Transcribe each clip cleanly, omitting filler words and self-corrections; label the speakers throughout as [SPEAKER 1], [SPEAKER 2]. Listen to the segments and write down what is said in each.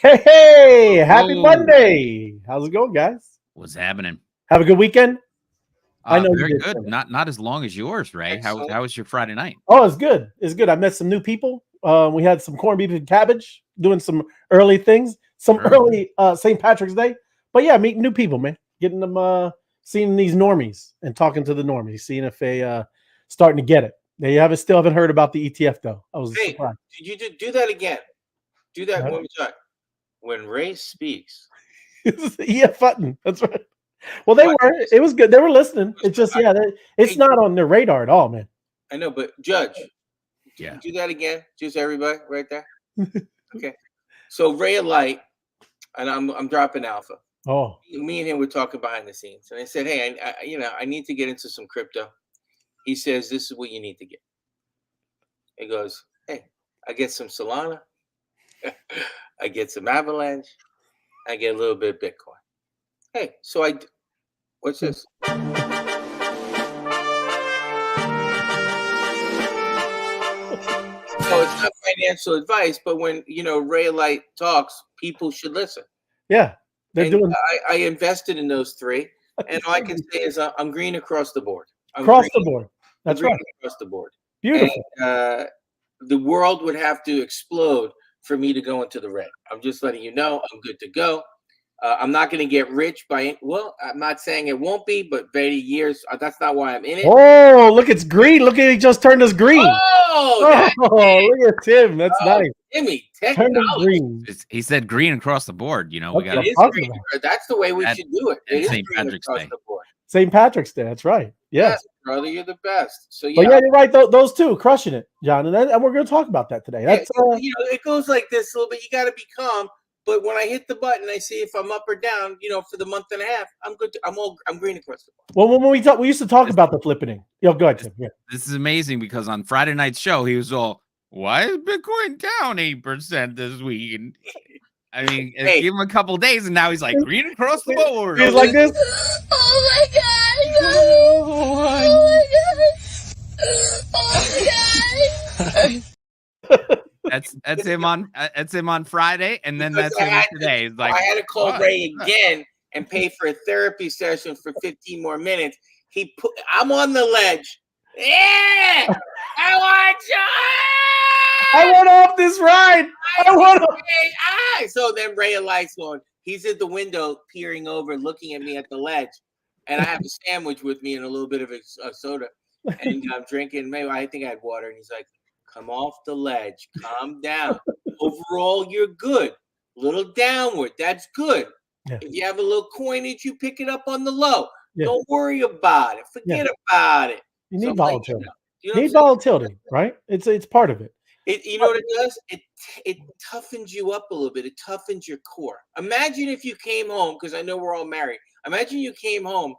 [SPEAKER 1] Hey, happy
[SPEAKER 2] Oh.
[SPEAKER 1] Monday. How's it going, guys?
[SPEAKER 2] What's happening?
[SPEAKER 1] Have a good weekend? I know you
[SPEAKER 2] Very
[SPEAKER 1] did,
[SPEAKER 2] good.
[SPEAKER 1] Tim.
[SPEAKER 2] Not as long as yours, Ray. How
[SPEAKER 3] Excellent.
[SPEAKER 2] was your Friday night?
[SPEAKER 1] Oh, it's good. It's good. I met some new people. We had some corned beef and cabbage, doing some early things, some early St. Patrick's Day. But yeah, meeting new people, man. Getting them, seeing these normies and talking to the normies, seeing if they starting to get it. They still haven't heard about the ETF though. I was
[SPEAKER 3] Hey,
[SPEAKER 1] surprised.
[SPEAKER 3] did you do that again? Do that
[SPEAKER 1] Yeah.
[SPEAKER 3] one more time. When Ray speaks.
[SPEAKER 1] EF button. That's right. Well, they
[SPEAKER 3] What?
[SPEAKER 1] were. It was good. They were listening. It's just it's
[SPEAKER 3] Hey,
[SPEAKER 1] not on their radar at all, man.
[SPEAKER 3] I know, but Judge,
[SPEAKER 2] Yeah.
[SPEAKER 3] do that again. Just everybody right there. Okay. So Ray of Light, and I'm dropping alpha.
[SPEAKER 1] Oh,
[SPEAKER 3] Me and him were talking behind the scenes, and I said, "Hey, I need to get into some crypto." He says, "This is what you need to get." He goes, "Hey, I get some Solana, I get some Avalanche, I get a little bit of Bitcoin." Hey, so what's this? No, it's not financial advice, but when Ray of Light talks, people should listen.
[SPEAKER 1] yeah. They're
[SPEAKER 3] And
[SPEAKER 1] doing
[SPEAKER 3] I invested in those three, and all I can say is I'm green across the board.
[SPEAKER 1] across the board. That's right.
[SPEAKER 3] Across the board.
[SPEAKER 1] Beautiful.
[SPEAKER 3] And, the world would have to explode for me to go into the red. I'm just letting you know I'm good to go. I'm not going to get rich I'm not saying it won't be, but very years. That's not why I'm in it.
[SPEAKER 1] Oh, look, it's green. Look at it, just turned us green.
[SPEAKER 3] Oh,
[SPEAKER 1] Look at Tim. That's nice.
[SPEAKER 3] Jimmy,
[SPEAKER 1] Turned us
[SPEAKER 3] technology.
[SPEAKER 1] green.
[SPEAKER 2] He said green across the board. We
[SPEAKER 1] That's
[SPEAKER 2] got
[SPEAKER 1] what
[SPEAKER 3] It is
[SPEAKER 1] I'm talking
[SPEAKER 3] green.
[SPEAKER 1] about.
[SPEAKER 3] That's the way we should do it. It is
[SPEAKER 2] St.
[SPEAKER 3] green
[SPEAKER 2] Patrick's
[SPEAKER 3] across
[SPEAKER 2] Day.
[SPEAKER 3] the board.
[SPEAKER 1] St. Patrick's Day. That's right. Yes.
[SPEAKER 3] Brother, you're the best. So
[SPEAKER 1] But yeah, you're right. Those two crushing it, John, and we're going to talk about that today. That's
[SPEAKER 3] it goes like this a little bit. You got to be calm. But when I hit the button, I see if I'm up or down. For the month and a half, I'm good. I'm green across the board.
[SPEAKER 1] Well, when we used to talk about the flippening. Yo, go ahead, Tim. Yeah.
[SPEAKER 2] This is amazing because on Friday night's show, he was all, "Why is Bitcoin down 8% this week?" And I mean,
[SPEAKER 3] Hey.
[SPEAKER 2] give him a couple days, and now he's like green across the board.
[SPEAKER 1] He's like this.
[SPEAKER 4] Oh my god! Oh my god! Oh my god!
[SPEAKER 2] That's him on Friday, and then
[SPEAKER 3] Because
[SPEAKER 2] that's him today. It's like,
[SPEAKER 3] I had to call
[SPEAKER 2] what?
[SPEAKER 3] Ray again and pay for a therapy session for 15 more minutes. I'm on the ledge. Yeah, I want you.
[SPEAKER 1] I went off this ride.
[SPEAKER 3] So then Ray of Light's going. He's at the window, peering over, looking at me at the ledge, and I have a sandwich with me and a little bit of a soda, and I'm drinking. Maybe I think I had water, and he's like, "Come off the ledge, calm down. Overall, you're good. Little downward, that's good.
[SPEAKER 1] Yeah.
[SPEAKER 3] If you have a little coinage, you pick it up on the low.
[SPEAKER 1] Yeah.
[SPEAKER 3] Don't worry about it. Forget about it."
[SPEAKER 1] You need
[SPEAKER 3] So
[SPEAKER 1] volatility.
[SPEAKER 3] you
[SPEAKER 1] You need volatility, right? It's part of it.
[SPEAKER 3] You know what it does? It toughens you up a little bit. It toughens your core. Imagine if you came home, because I know we're all married. Imagine you came home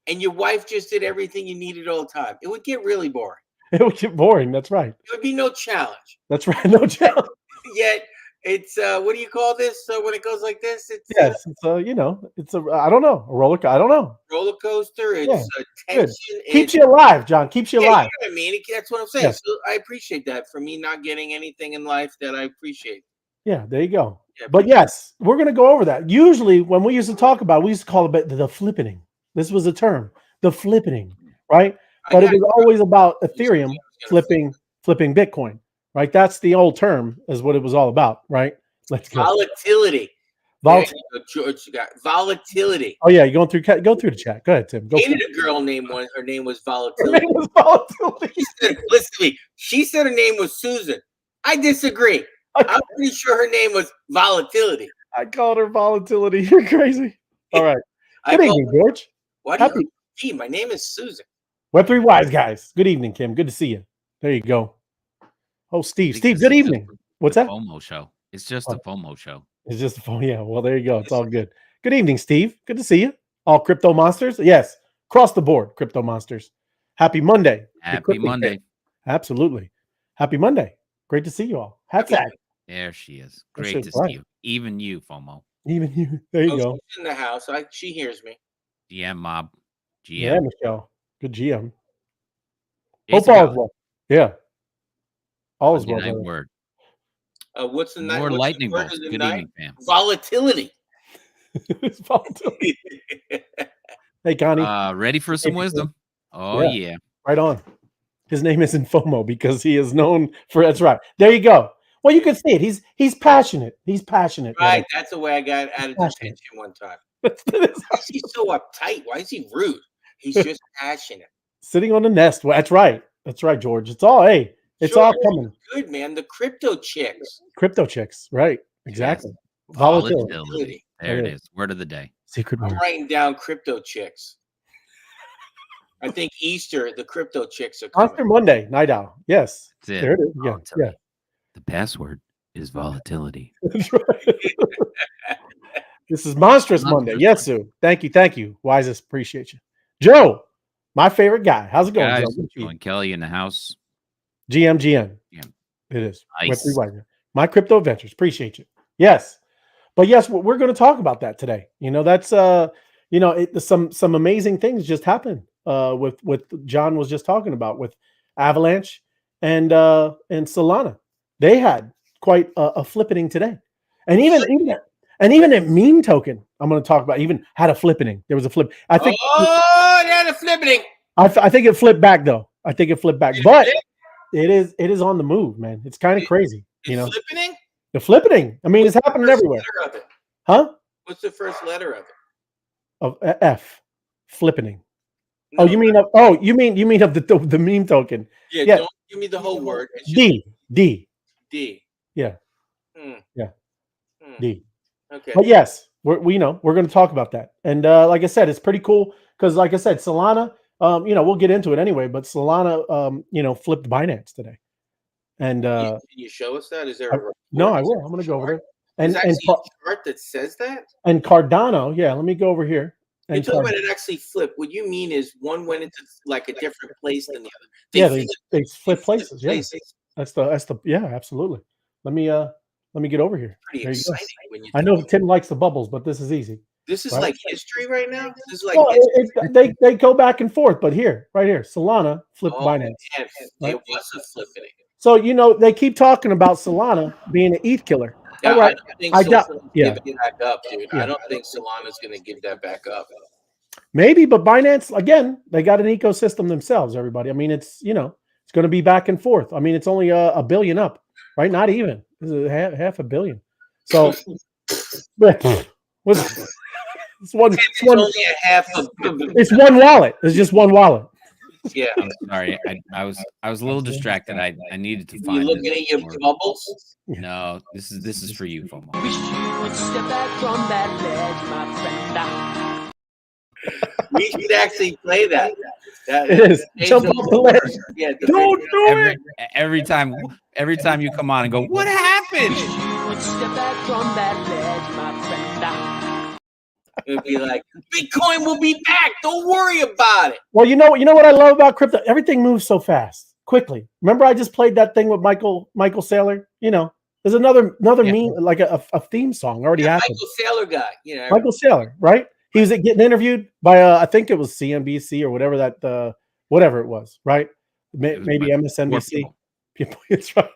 [SPEAKER 3] and your wife just did everything you needed all the time. It would get really boring.
[SPEAKER 1] It would get boring. That's right.
[SPEAKER 3] There would be no challenge.
[SPEAKER 1] That's right. No challenge.
[SPEAKER 3] Yet it's what do you call this? So when it goes like this, it's
[SPEAKER 1] Yes. It's I don't know, a roller coaster. I don't know.
[SPEAKER 3] roller coaster. It's
[SPEAKER 1] Good.
[SPEAKER 3] tension.
[SPEAKER 1] Keeps you alive, John. Keeps you
[SPEAKER 3] You
[SPEAKER 1] alive.
[SPEAKER 3] know what I mean? That's what I'm saying.
[SPEAKER 1] Yes.
[SPEAKER 3] So I appreciate that for me not getting anything in life that I appreciate.
[SPEAKER 1] Yeah, there you go.
[SPEAKER 3] Yeah,
[SPEAKER 1] But yes, we're going to go over that. Usually when we used to talk about, we used to call it the flippening. This was a term, the flippening, right? But it was always about Ethereum flipping Bitcoin, right? That's the old term, is what it was all about, right? Let's go.
[SPEAKER 3] Volatility. George got volatility.
[SPEAKER 1] Oh yeah, you go through the chat. Go ahead, Tim. Go.
[SPEAKER 3] Dated a girl named one. Her name was
[SPEAKER 1] Her
[SPEAKER 3] Volatility.
[SPEAKER 1] name was volatility.
[SPEAKER 3] Listen to me. She said her name was Susan. I disagree. I'm pretty sure her name was Volatility.
[SPEAKER 1] I called her volatility. You're crazy. All right. Good evening, George.
[SPEAKER 3] What?
[SPEAKER 1] Happy.
[SPEAKER 3] Gee, my name is Susan.
[SPEAKER 1] Web3 Wise guys. Good evening, Kim. Good to see you. There you go. Oh, Steve. Steve, good evening. What's that?
[SPEAKER 2] FOMO show. It's just a FOMO show.
[SPEAKER 1] It's just a phone. Yeah. Well, there you go. It's all good. Good evening, Steve. Good to see you. All crypto monsters. Yes. Across the board, crypto monsters. Happy Monday.
[SPEAKER 2] Happy Monday.
[SPEAKER 1] Absolutely. Happy Monday. Great to see you all. Hats at.
[SPEAKER 2] There she is.
[SPEAKER 1] That's
[SPEAKER 2] Great to
[SPEAKER 1] right.
[SPEAKER 2] see you. Even you, FOMO.
[SPEAKER 1] Even you. There you go.
[SPEAKER 3] She's in the house. She hears me.
[SPEAKER 2] GM mob. GM.
[SPEAKER 1] Yeah, Michelle. Good GM.
[SPEAKER 2] Jason
[SPEAKER 1] Hope all
[SPEAKER 2] got
[SPEAKER 1] is well. Yeah. All is well.
[SPEAKER 2] Monday night
[SPEAKER 1] brother.
[SPEAKER 2] word.
[SPEAKER 3] What's the night?
[SPEAKER 2] More
[SPEAKER 3] What's
[SPEAKER 2] lightning
[SPEAKER 3] the word
[SPEAKER 2] bolts.
[SPEAKER 3] of the
[SPEAKER 2] Good
[SPEAKER 3] night?
[SPEAKER 2] evening, fam.
[SPEAKER 3] Volatility.
[SPEAKER 1] It's volatility. Hey, Connie.
[SPEAKER 2] Ready for some wisdom? Oh yeah.
[SPEAKER 1] Right on. His name isn't FOMO because he is known for. That's right. There you go. Well, you can see it. He's passionate. He's passionate.
[SPEAKER 3] Right. That's the way I got out of
[SPEAKER 1] Passionate.
[SPEAKER 3] detention one time. Why is he so uptight? Why is he rude? He's just passionate.
[SPEAKER 1] Sitting on the nest. Well, that's right. That's right, George. It's all It's all coming.
[SPEAKER 3] Good, man. The crypto chicks.
[SPEAKER 1] Crypto chicks. Right. Exactly.
[SPEAKER 2] Yes.
[SPEAKER 1] Volatility.
[SPEAKER 2] There it is. Word of the day.
[SPEAKER 1] Secret word.
[SPEAKER 3] I'm writing down crypto chicks. I think Easter, the crypto chicks are coming.
[SPEAKER 1] Monster Monday, night owl. Yes.
[SPEAKER 2] That's it.
[SPEAKER 1] There it is. Yeah.
[SPEAKER 2] Volatility. The password is volatility.
[SPEAKER 1] That's right. This is Monstrous Monday. Yes, Sue. Thank you. Thank you. Wisest. Appreciate you. Joe, my favorite guy. How's it going,
[SPEAKER 2] Guys,
[SPEAKER 1] Joe?
[SPEAKER 2] Kelly in the house.
[SPEAKER 1] GM.
[SPEAKER 2] Yeah.
[SPEAKER 1] It is.
[SPEAKER 2] Nice.
[SPEAKER 1] My crypto adventures. Appreciate you. Yes. But yes, we're going to talk about that today. That's some amazing things just happened with John was just talking about with Avalanche and Solana. They had quite a flippening today. And even a meme token I'm going to talk about even had a flippening. There was a flip. I think
[SPEAKER 3] they had a flippening.
[SPEAKER 1] I think it flipped back though. I think it flipped back. But it is on the move, man. It's kind of crazy.
[SPEAKER 3] Flippening?
[SPEAKER 1] The flippening. I mean, it's happening everywhere. Huh?
[SPEAKER 3] What's the first letter of it?
[SPEAKER 1] Of F. Flippening.
[SPEAKER 3] No.
[SPEAKER 1] Oh, you mean of the meme token?
[SPEAKER 3] Yeah. Don't give me the whole word. It's
[SPEAKER 1] D.
[SPEAKER 3] Yeah.
[SPEAKER 1] Yeah. D.
[SPEAKER 3] Okay.
[SPEAKER 1] But yes, we're going to talk about that. And like I said, it's pretty cool because, like I said, Solana. We'll get into it anyway. But Solana, flipped Binance today. And
[SPEAKER 3] can you show us that? Is there a
[SPEAKER 1] no? I will. I'm going to go over there. And
[SPEAKER 3] a chart that says that.
[SPEAKER 1] And Cardano, yeah. Let me go over here.
[SPEAKER 3] And you're talking about it actually flipped. What you mean is one went into like a different place than the other.
[SPEAKER 1] They flip places. Yeah, that's the yeah, absolutely. Let me get over here.
[SPEAKER 3] Pretty exciting when you.
[SPEAKER 1] I know Tim likes the bubbles, but this is easy.
[SPEAKER 3] This is like history right now. This is like
[SPEAKER 1] they go back and forth, but right here, Solana flipped Binance.
[SPEAKER 3] Man, it was a flipping.
[SPEAKER 1] So they keep talking about Solana being an ETH killer.
[SPEAKER 3] Yeah,
[SPEAKER 1] all right.
[SPEAKER 3] I doubt. Give it back up, dude.
[SPEAKER 1] Yeah.
[SPEAKER 3] I don't think Solana's going to give that back up.
[SPEAKER 1] Maybe, but Binance again, they got an ecosystem themselves. Everybody, I mean, it's it's going to be back and forth. I mean, it's only a billion up, right? Not even. This is half a billion. So, it's only
[SPEAKER 3] a half a billion.
[SPEAKER 1] It's one wallet. It's just one wallet.
[SPEAKER 3] Yeah.
[SPEAKER 2] I'm sorry. I was a little distracted. I needed to find.
[SPEAKER 3] You looking at your bubbles?
[SPEAKER 2] No, this is for you, FOMO.
[SPEAKER 5] Wish you would step back from that ledge, my friend.
[SPEAKER 3] We should actually play that.
[SPEAKER 1] It is. Jump off the ledge.
[SPEAKER 3] Yeah,
[SPEAKER 1] don't do it.
[SPEAKER 2] Every time you come on and go, what happened?
[SPEAKER 5] Wish you would step back from that ledge, my friend.
[SPEAKER 3] It'd be like, Bitcoin will be back. Don't worry about it.
[SPEAKER 1] Well, you know what I love about crypto? Everything moves so fast, quickly. Remember, I just played that thing with Michael Saylor. There's another meme, like a theme song already happened.
[SPEAKER 3] Michael Saylor guy,
[SPEAKER 1] Michael Saylor, right? He was getting interviewed by I think it was CNBC or whatever whatever it was, right? Maybe MSNBC. It's right,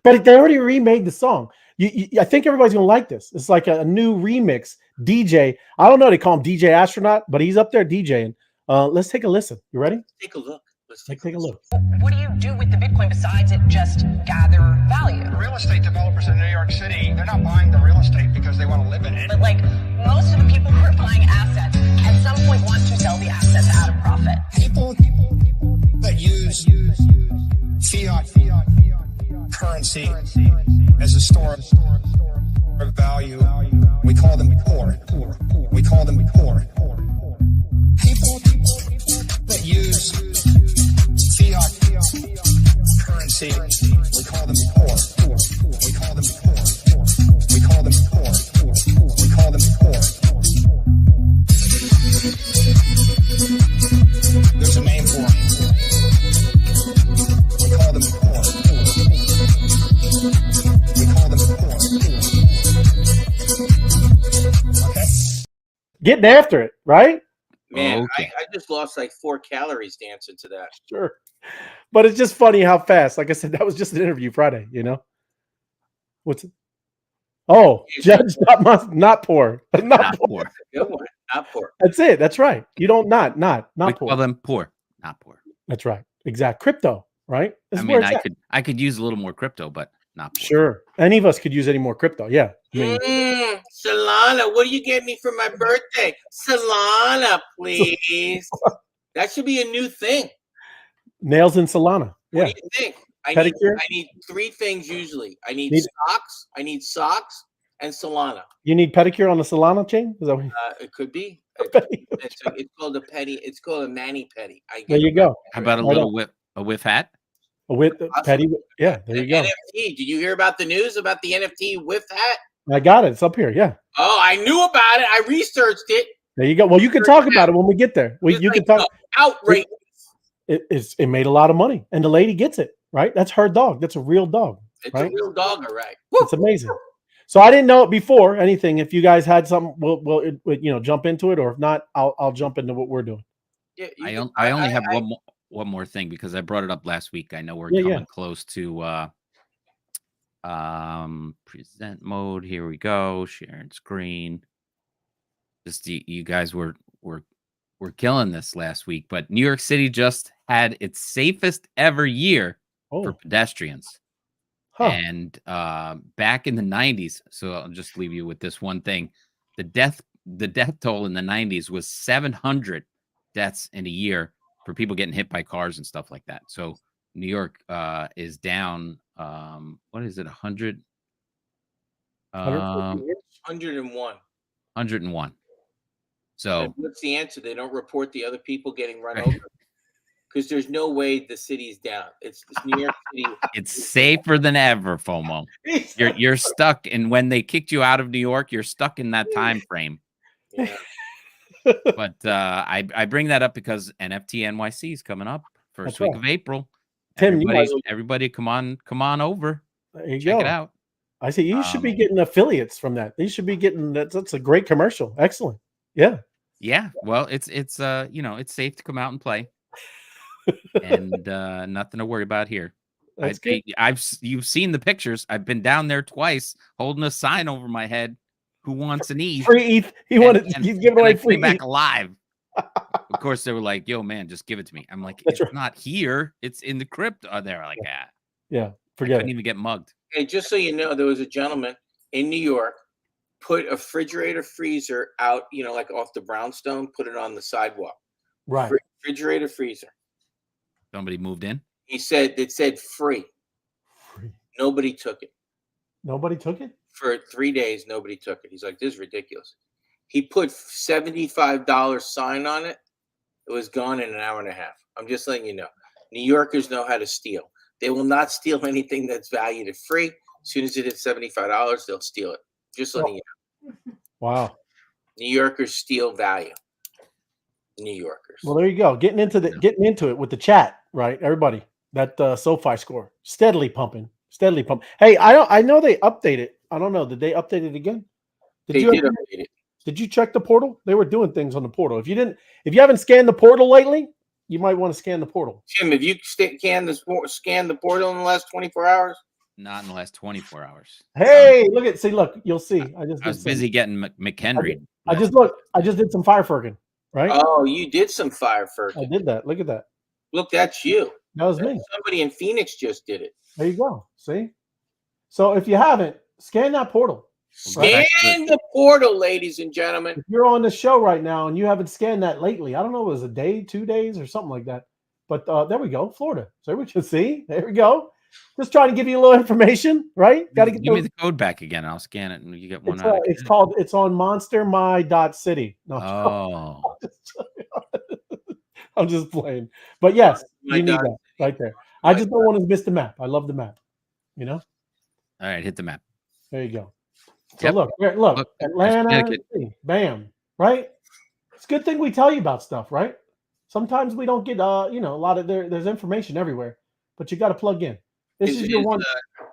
[SPEAKER 1] but they already remade the song. I think everybody's gonna like this. It's like a new remix. DJ, I don't know. They call him DJ Astronaut, but he's up there DJing. Let's take a listen. You ready?
[SPEAKER 3] Take a look.
[SPEAKER 1] Let's take a look.
[SPEAKER 6] What do you do with the Bitcoin besides it just gather value?
[SPEAKER 7] Real estate developers in New York City, they're not buying the real estate because they want to live in it.
[SPEAKER 6] But like most of the people who are buying assets at some point want to sell the assets at a profit.
[SPEAKER 7] People that use fiat currency as a store of value, we call them poor. We call them poor. People that use fiat currency, we call them poor. We call them poor. We call them poor. We call them poor. There's a name for them. We call them poor. We call them poor. Okay.
[SPEAKER 1] Getting after it, right?
[SPEAKER 3] Man,
[SPEAKER 2] okay.
[SPEAKER 3] I just lost like 4 calories dancing to that.
[SPEAKER 1] Sure. But it's just funny how fast. Like I said, that was just an interview Friday, What's it? Oh, judge not poor. Not poor.
[SPEAKER 2] poor.
[SPEAKER 3] Good one. Not poor.
[SPEAKER 1] That's it. That's right. You don't not
[SPEAKER 2] We
[SPEAKER 1] poor.
[SPEAKER 2] call them poor, not poor.
[SPEAKER 1] That's right. Exact. Crypto, right? This
[SPEAKER 2] I
[SPEAKER 1] is
[SPEAKER 2] mean,
[SPEAKER 1] where it's at.
[SPEAKER 2] I could use a little more crypto, but not poor.
[SPEAKER 1] Sure. Any of us could use any more crypto. Yeah. I mean,
[SPEAKER 3] Solana, what do you get me for my birthday? Solana, please. That should be a new thing.
[SPEAKER 1] nails in Solana. Yeah.
[SPEAKER 3] What do you think? I need 3 things usually. I need socks, and Solana.
[SPEAKER 1] You need pedicure on the Solana chain? Is that what
[SPEAKER 3] It could be. It's called a petty. It's called a mani petty.
[SPEAKER 1] there you go.
[SPEAKER 2] How about a little whiff hat?
[SPEAKER 1] With petty. Yeah, there you go.
[SPEAKER 3] NFT. Did you hear about the news about the NFT whiff hat?
[SPEAKER 1] I got it. It's up here. Yeah.
[SPEAKER 3] Oh, I knew about it. I researched it.
[SPEAKER 1] There you go. Well, you can talk about it when we get there. You can talk.
[SPEAKER 3] Outrage.
[SPEAKER 1] It made a lot of money, and the lady gets it, right? That's her dog. That's a real dog.
[SPEAKER 3] It's
[SPEAKER 1] right?
[SPEAKER 3] a real dog, all right.
[SPEAKER 1] It's amazing. So I didn't know it before anything. If you guys had something, we'll jump into it, or if not, I'll jump into what we're doing.
[SPEAKER 3] Yeah,
[SPEAKER 2] I only have one more thing because I brought it up last week. I know we're coming close to present mode. Here we go. Sharing screen. Just you guys were killing this last week, but New York City just had its safest ever year for pedestrians. And back in the 90s, so I'll just leave you with this one thing. The death toll in the 90s was 700 deaths in a year for people getting hit by cars and stuff like that. So New York is down what is it, 100?
[SPEAKER 3] 101.
[SPEAKER 2] 101. So
[SPEAKER 3] what's the answer? They don't report the other people getting run over. Because there's no way the city's down. It's New York City.
[SPEAKER 2] It's safer than ever, FOMO. You're stuck, and when they kicked you out of New York, you're stuck in that time frame.
[SPEAKER 3] Yeah.
[SPEAKER 2] But I bring that up because NFT NYC is coming up first week of April.
[SPEAKER 1] Tim,
[SPEAKER 2] everybody, come on over.
[SPEAKER 1] There you
[SPEAKER 2] Check
[SPEAKER 1] go.
[SPEAKER 2] it out.
[SPEAKER 1] I see. You should be getting affiliates from that. You should be getting that. That's a great commercial. Excellent. Yeah.
[SPEAKER 2] Yeah. Well, it's it's safe to come out and play. And nothing to worry about here. You've seen the pictures. I've been down there twice, holding a sign over my head. Who wants an ETH?
[SPEAKER 1] Free ETH. He's giving away free ETH.
[SPEAKER 2] Back alive. Of course, they were like, "Yo, man, just give it to me." I'm like, "It's not here. It's in the crypto." They're like,
[SPEAKER 1] "Yeah, forget it."
[SPEAKER 2] Couldn't even get mugged.
[SPEAKER 3] Hey, just so you know, there was a gentleman in New York put a refrigerator freezer out, like off the brownstone, put it on the sidewalk.
[SPEAKER 1] Right.
[SPEAKER 3] Refrigerator freezer.
[SPEAKER 2] Somebody moved in.
[SPEAKER 3] It said free. Nobody took it.
[SPEAKER 1] Nobody took it?
[SPEAKER 3] For 3 days, nobody took it. He's like, this is ridiculous. He put $75 sign on it. It was gone in an hour and a half. I'm just letting you know. New Yorkers know how to steal. They will not steal anything that's valued at free. As soon as it hits $75, they'll steal it. Just letting you know.
[SPEAKER 1] Wow.
[SPEAKER 3] New Yorkers steal value. New Yorkers.
[SPEAKER 1] Well, there you go. Getting into it with the chat, right? Everybody, that SoFi score steadily pumping. Hey, I know they updated. I don't know. Did they update it again?
[SPEAKER 3] They did update it.
[SPEAKER 1] Did you check the portal? They were doing things on the portal. If you haven't scanned the portal lately, you might want to scan the portal.
[SPEAKER 3] Jim, have you scanned the portal in the last 24 hours?
[SPEAKER 2] Not in the last 24 hours.
[SPEAKER 1] Hey, look, you'll see. I was
[SPEAKER 2] busy getting McHenry.
[SPEAKER 1] I just did some fireferking, right?
[SPEAKER 3] Oh, you did some fireferking.
[SPEAKER 1] I did that. Look at that.
[SPEAKER 3] Look, that's you.
[SPEAKER 1] That was me.
[SPEAKER 3] Somebody in Phoenix just did it.
[SPEAKER 1] There you go. See? So if you haven't, scan that portal.
[SPEAKER 3] Scan the portal, ladies and gentlemen.
[SPEAKER 1] If you're on the show right now and you haven't scanned that lately, I don't know, it was a day, 2 days, or something like that. But there we go, Florida. So we can see. There we go. Just trying to give you a little information, right? Got to give
[SPEAKER 2] me the code back again. I'll scan it and you get one.
[SPEAKER 1] It's on monstermy.city. No,
[SPEAKER 2] oh,
[SPEAKER 1] I'm just playing. But yes, you need that right there. I just don't want to miss the map. I love the map. All
[SPEAKER 2] right, hit the map.
[SPEAKER 1] There you go. So look, Atlanta, bam, right? It's a good thing we tell you about stuff, right? Sometimes we don't get a lot of there's information everywhere, but you got to plug in. This is your one.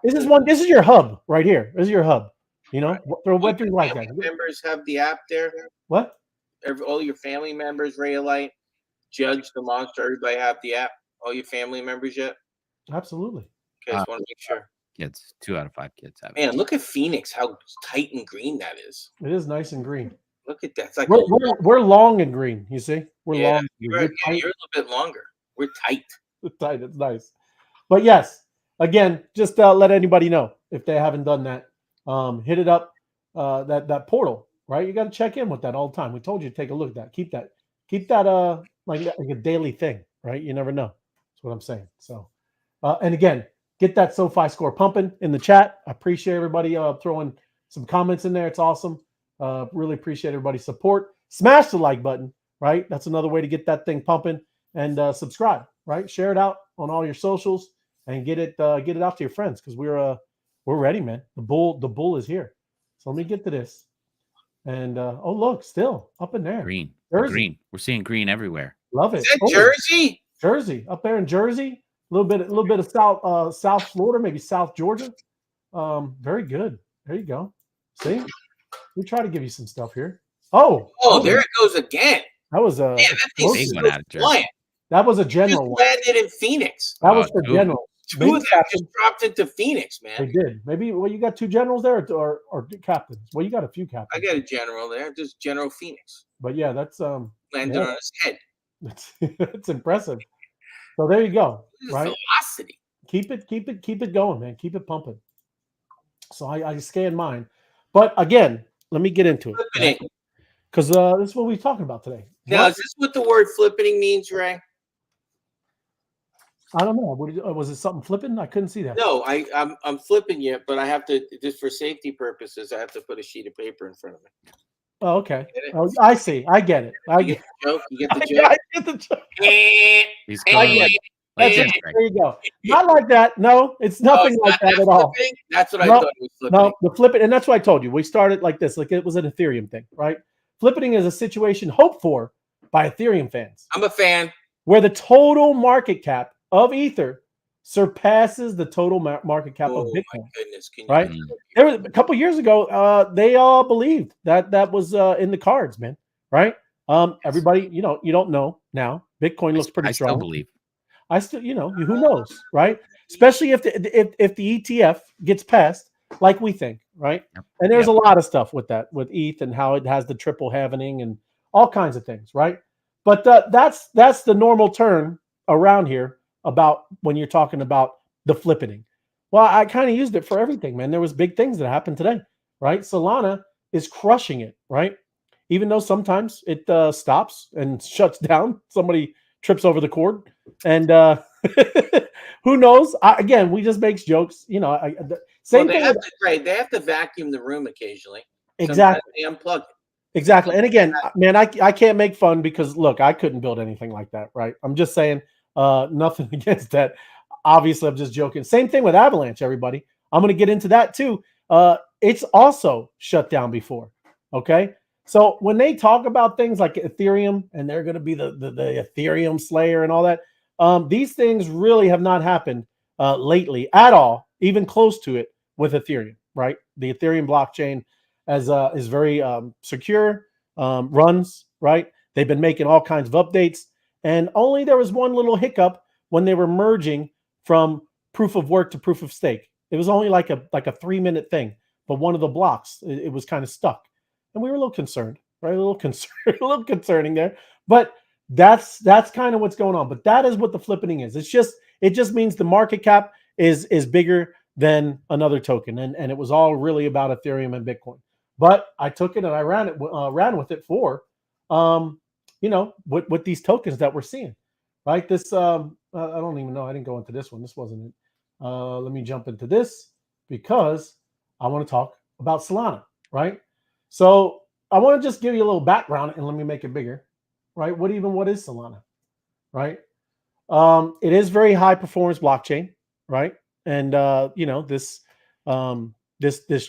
[SPEAKER 1] This is your hub right here. This is your hub. Throw Web3 like that.
[SPEAKER 3] Members have the app there.
[SPEAKER 1] What?
[SPEAKER 3] All your family members, Raylight, Judge the Monster, everybody have the app. All your family members yet?
[SPEAKER 1] Absolutely.
[SPEAKER 3] Okay, just want to make sure.
[SPEAKER 2] kids. 2 out of 5 kids have it.
[SPEAKER 3] Man, look at Phoenix, how tight and green that is.
[SPEAKER 1] It is nice and green.
[SPEAKER 3] Look at that. It's like
[SPEAKER 1] We're long and green. You see, we're
[SPEAKER 3] yeah,
[SPEAKER 1] long.
[SPEAKER 3] you're a little bit longer. We're tight.
[SPEAKER 1] It's tight. It's nice. But yes, again, just let anybody know if they haven't done that. Hit it up. That portal, right? You got to check in with that all the time. We told you to take a look at that. Keep that like a daily thing, right? You never know. That's what I'm saying. So, and again, get that SoFi score pumping in the chat. I appreciate everybody throwing some comments in there. It's awesome. Really appreciate everybody's support. Smash the like button, right? That's another way to get that thing pumping. And subscribe, right? Share it out on all your socials and get it out to your friends because we're ready, man. The bull is here. So let me get to this. And oh look, still up in there.
[SPEAKER 2] Green.
[SPEAKER 1] Jersey.
[SPEAKER 2] Green. We're seeing green everywhere.
[SPEAKER 1] Love it.
[SPEAKER 3] Is that Jersey?
[SPEAKER 1] Jersey, up there in Jersey. A little bit of South Florida, maybe South Georgia. Very good. There you go. See, we try to give you some stuff here. Oh,
[SPEAKER 3] there it goes again.
[SPEAKER 1] That was a
[SPEAKER 3] Man, that thing's
[SPEAKER 2] Big one out of Jersey.
[SPEAKER 3] flying.
[SPEAKER 1] that was a
[SPEAKER 3] Just
[SPEAKER 1] general one.
[SPEAKER 3] landed in Phoenix.
[SPEAKER 1] That was for
[SPEAKER 2] two.
[SPEAKER 1] general.
[SPEAKER 3] Two
[SPEAKER 1] Maybe
[SPEAKER 3] of them
[SPEAKER 1] captain.
[SPEAKER 3] just dropped into Phoenix,
[SPEAKER 1] They
[SPEAKER 3] man.
[SPEAKER 1] did. Maybe you got 2 generals there or captains. Well, you got a few captains.
[SPEAKER 3] I got a general there, just General Phoenix.
[SPEAKER 1] But yeah, that's
[SPEAKER 3] Landed on his head.
[SPEAKER 1] it's impressive. So there you go.
[SPEAKER 3] This is
[SPEAKER 1] Right.
[SPEAKER 3] velocity.
[SPEAKER 1] Keep it going, man. Keep it pumping. So I scan mine. But again, let me get into it.
[SPEAKER 3] Flippening.
[SPEAKER 1] Because this is what we're talking about today.
[SPEAKER 3] Now,
[SPEAKER 1] What?
[SPEAKER 3] is this what the word flippening means, Ray?
[SPEAKER 1] I don't know. Was it something flipping? I couldn't see that.
[SPEAKER 3] No, I'm flipping you, but I have to, just for safety purposes, I have to put a sheet of paper in front of me.
[SPEAKER 1] Oh, okay.
[SPEAKER 3] Get it?
[SPEAKER 1] Oh, I see. I get it. I
[SPEAKER 3] You
[SPEAKER 1] get,
[SPEAKER 3] get the joke? You get the
[SPEAKER 1] I
[SPEAKER 3] joke?
[SPEAKER 1] get the joke.
[SPEAKER 2] He's
[SPEAKER 1] I
[SPEAKER 2] going
[SPEAKER 1] get
[SPEAKER 2] like,
[SPEAKER 1] it. That's
[SPEAKER 2] like
[SPEAKER 1] it.
[SPEAKER 2] this, Greg.
[SPEAKER 1] There you go. Not like that. No, it's nothing
[SPEAKER 3] it's
[SPEAKER 1] like
[SPEAKER 3] not
[SPEAKER 1] that at all.
[SPEAKER 3] flipping? That's what I
[SPEAKER 1] No,
[SPEAKER 3] thought it was flipping.
[SPEAKER 1] No, the flipping, and that's why I told you. We started like this, like it was an Ethereum thing, right? Flippening is a situation hoped for by Ethereum fans,
[SPEAKER 3] I'm a fan.
[SPEAKER 1] where the total market cap of Ether surpasses the total market cap of
[SPEAKER 3] Oh my
[SPEAKER 1] Bitcoin.
[SPEAKER 3] goodness! Can
[SPEAKER 1] Right?
[SPEAKER 3] you
[SPEAKER 1] There was a couple years ago, they all believed that was in the cards, man. Right? Everybody, you don't know now. Bitcoin looks pretty
[SPEAKER 2] I
[SPEAKER 1] strong.
[SPEAKER 2] still believe.
[SPEAKER 1] I still, who knows, right? Especially if the ETF gets passed, like we think, right?
[SPEAKER 2] Yep.
[SPEAKER 1] And there's
[SPEAKER 2] Yep.
[SPEAKER 1] a lot of stuff with that, with ETH and how it has the triple halvening and all kinds of things, right? But that's the normal term around here about when you're talking about the flippening. Well, I kind of used it for everything, man. There was big things that happened today, right? Solana is crushing it, right? Even though sometimes it stops and shuts down. Somebody trips over the cord, and who knows? Again, we just makes jokes, same
[SPEAKER 3] Well, they
[SPEAKER 1] thing.
[SPEAKER 3] have to, right? They have to vacuum the room occasionally.
[SPEAKER 1] Exactly.
[SPEAKER 3] Sometimes they unplug it.
[SPEAKER 1] Exactly. And again, man, I can't make fun because look, I couldn't build anything like that, right? I'm just saying, nothing against that. Obviously, I'm just joking. Same thing with Avalanche, everybody. I'm going to get into that too. It's also shut down before. Okay. So when they talk about things like Ethereum and they're going to be the Ethereum slayer and all that, these things really have not happened lately at all, even close to it with Ethereum, right? The Ethereum blockchain is very secure, runs, right? They've been making all kinds of updates. And only there was one little hiccup when they were merging from proof of work to proof of stake. It was only like a 3-minute thing, but one of the blocks, it was kind of stuck. And we were a little concerned, right? A little concerning there. But that's kind of what's going on. But that is what the flippening is. It just means the market cap is bigger than another token. And it was all really about Ethereum and Bitcoin. But I took it and I ran with it for with these tokens that we're seeing. Right? This I don't even know. I didn't go into this one. This wasn't it. Let me jump into this because I want to talk about Solana, right? So I want to just give you a little background and let me make it bigger, right? What is Solana, right? It is very high performance blockchain, right? And this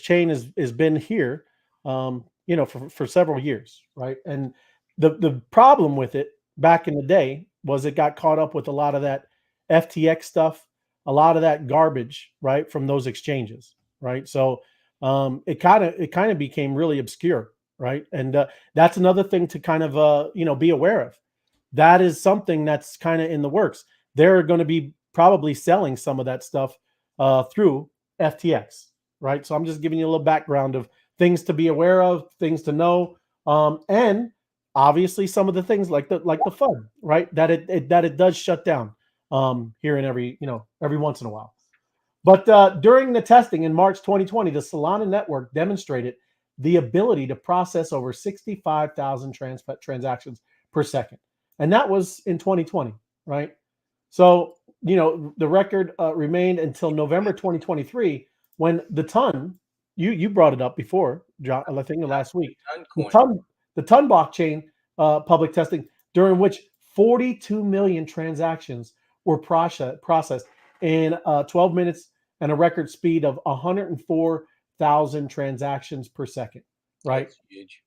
[SPEAKER 1] chain has been here, for several years, right? And the problem with it back in the day was it got caught up with a lot of that FTX stuff, a lot of that garbage, right, from those exchanges, right? So it kind of became really obscure, right? And that's another thing to kind of be aware of. That is something that's kind of in the works. They're going to be probably selling some of that stuff through FTX, right? So I'm just giving you a little background of things to be aware of, things to know, and obviously some of the things like the FUD, right? That it does shut down here and every once in a while. But during the testing in March 2020, the Solana network demonstrated the ability to process over 65,000 transactions per second, and that was in 2020, right? So the record remained until November 2023 when the ton, you brought it up before, John, I think last week, the ton blockchain public testing, during which 42 million transactions were processed in 12 minutes and a record speed of 104,000 transactions per second, right?
[SPEAKER 3] That's huge.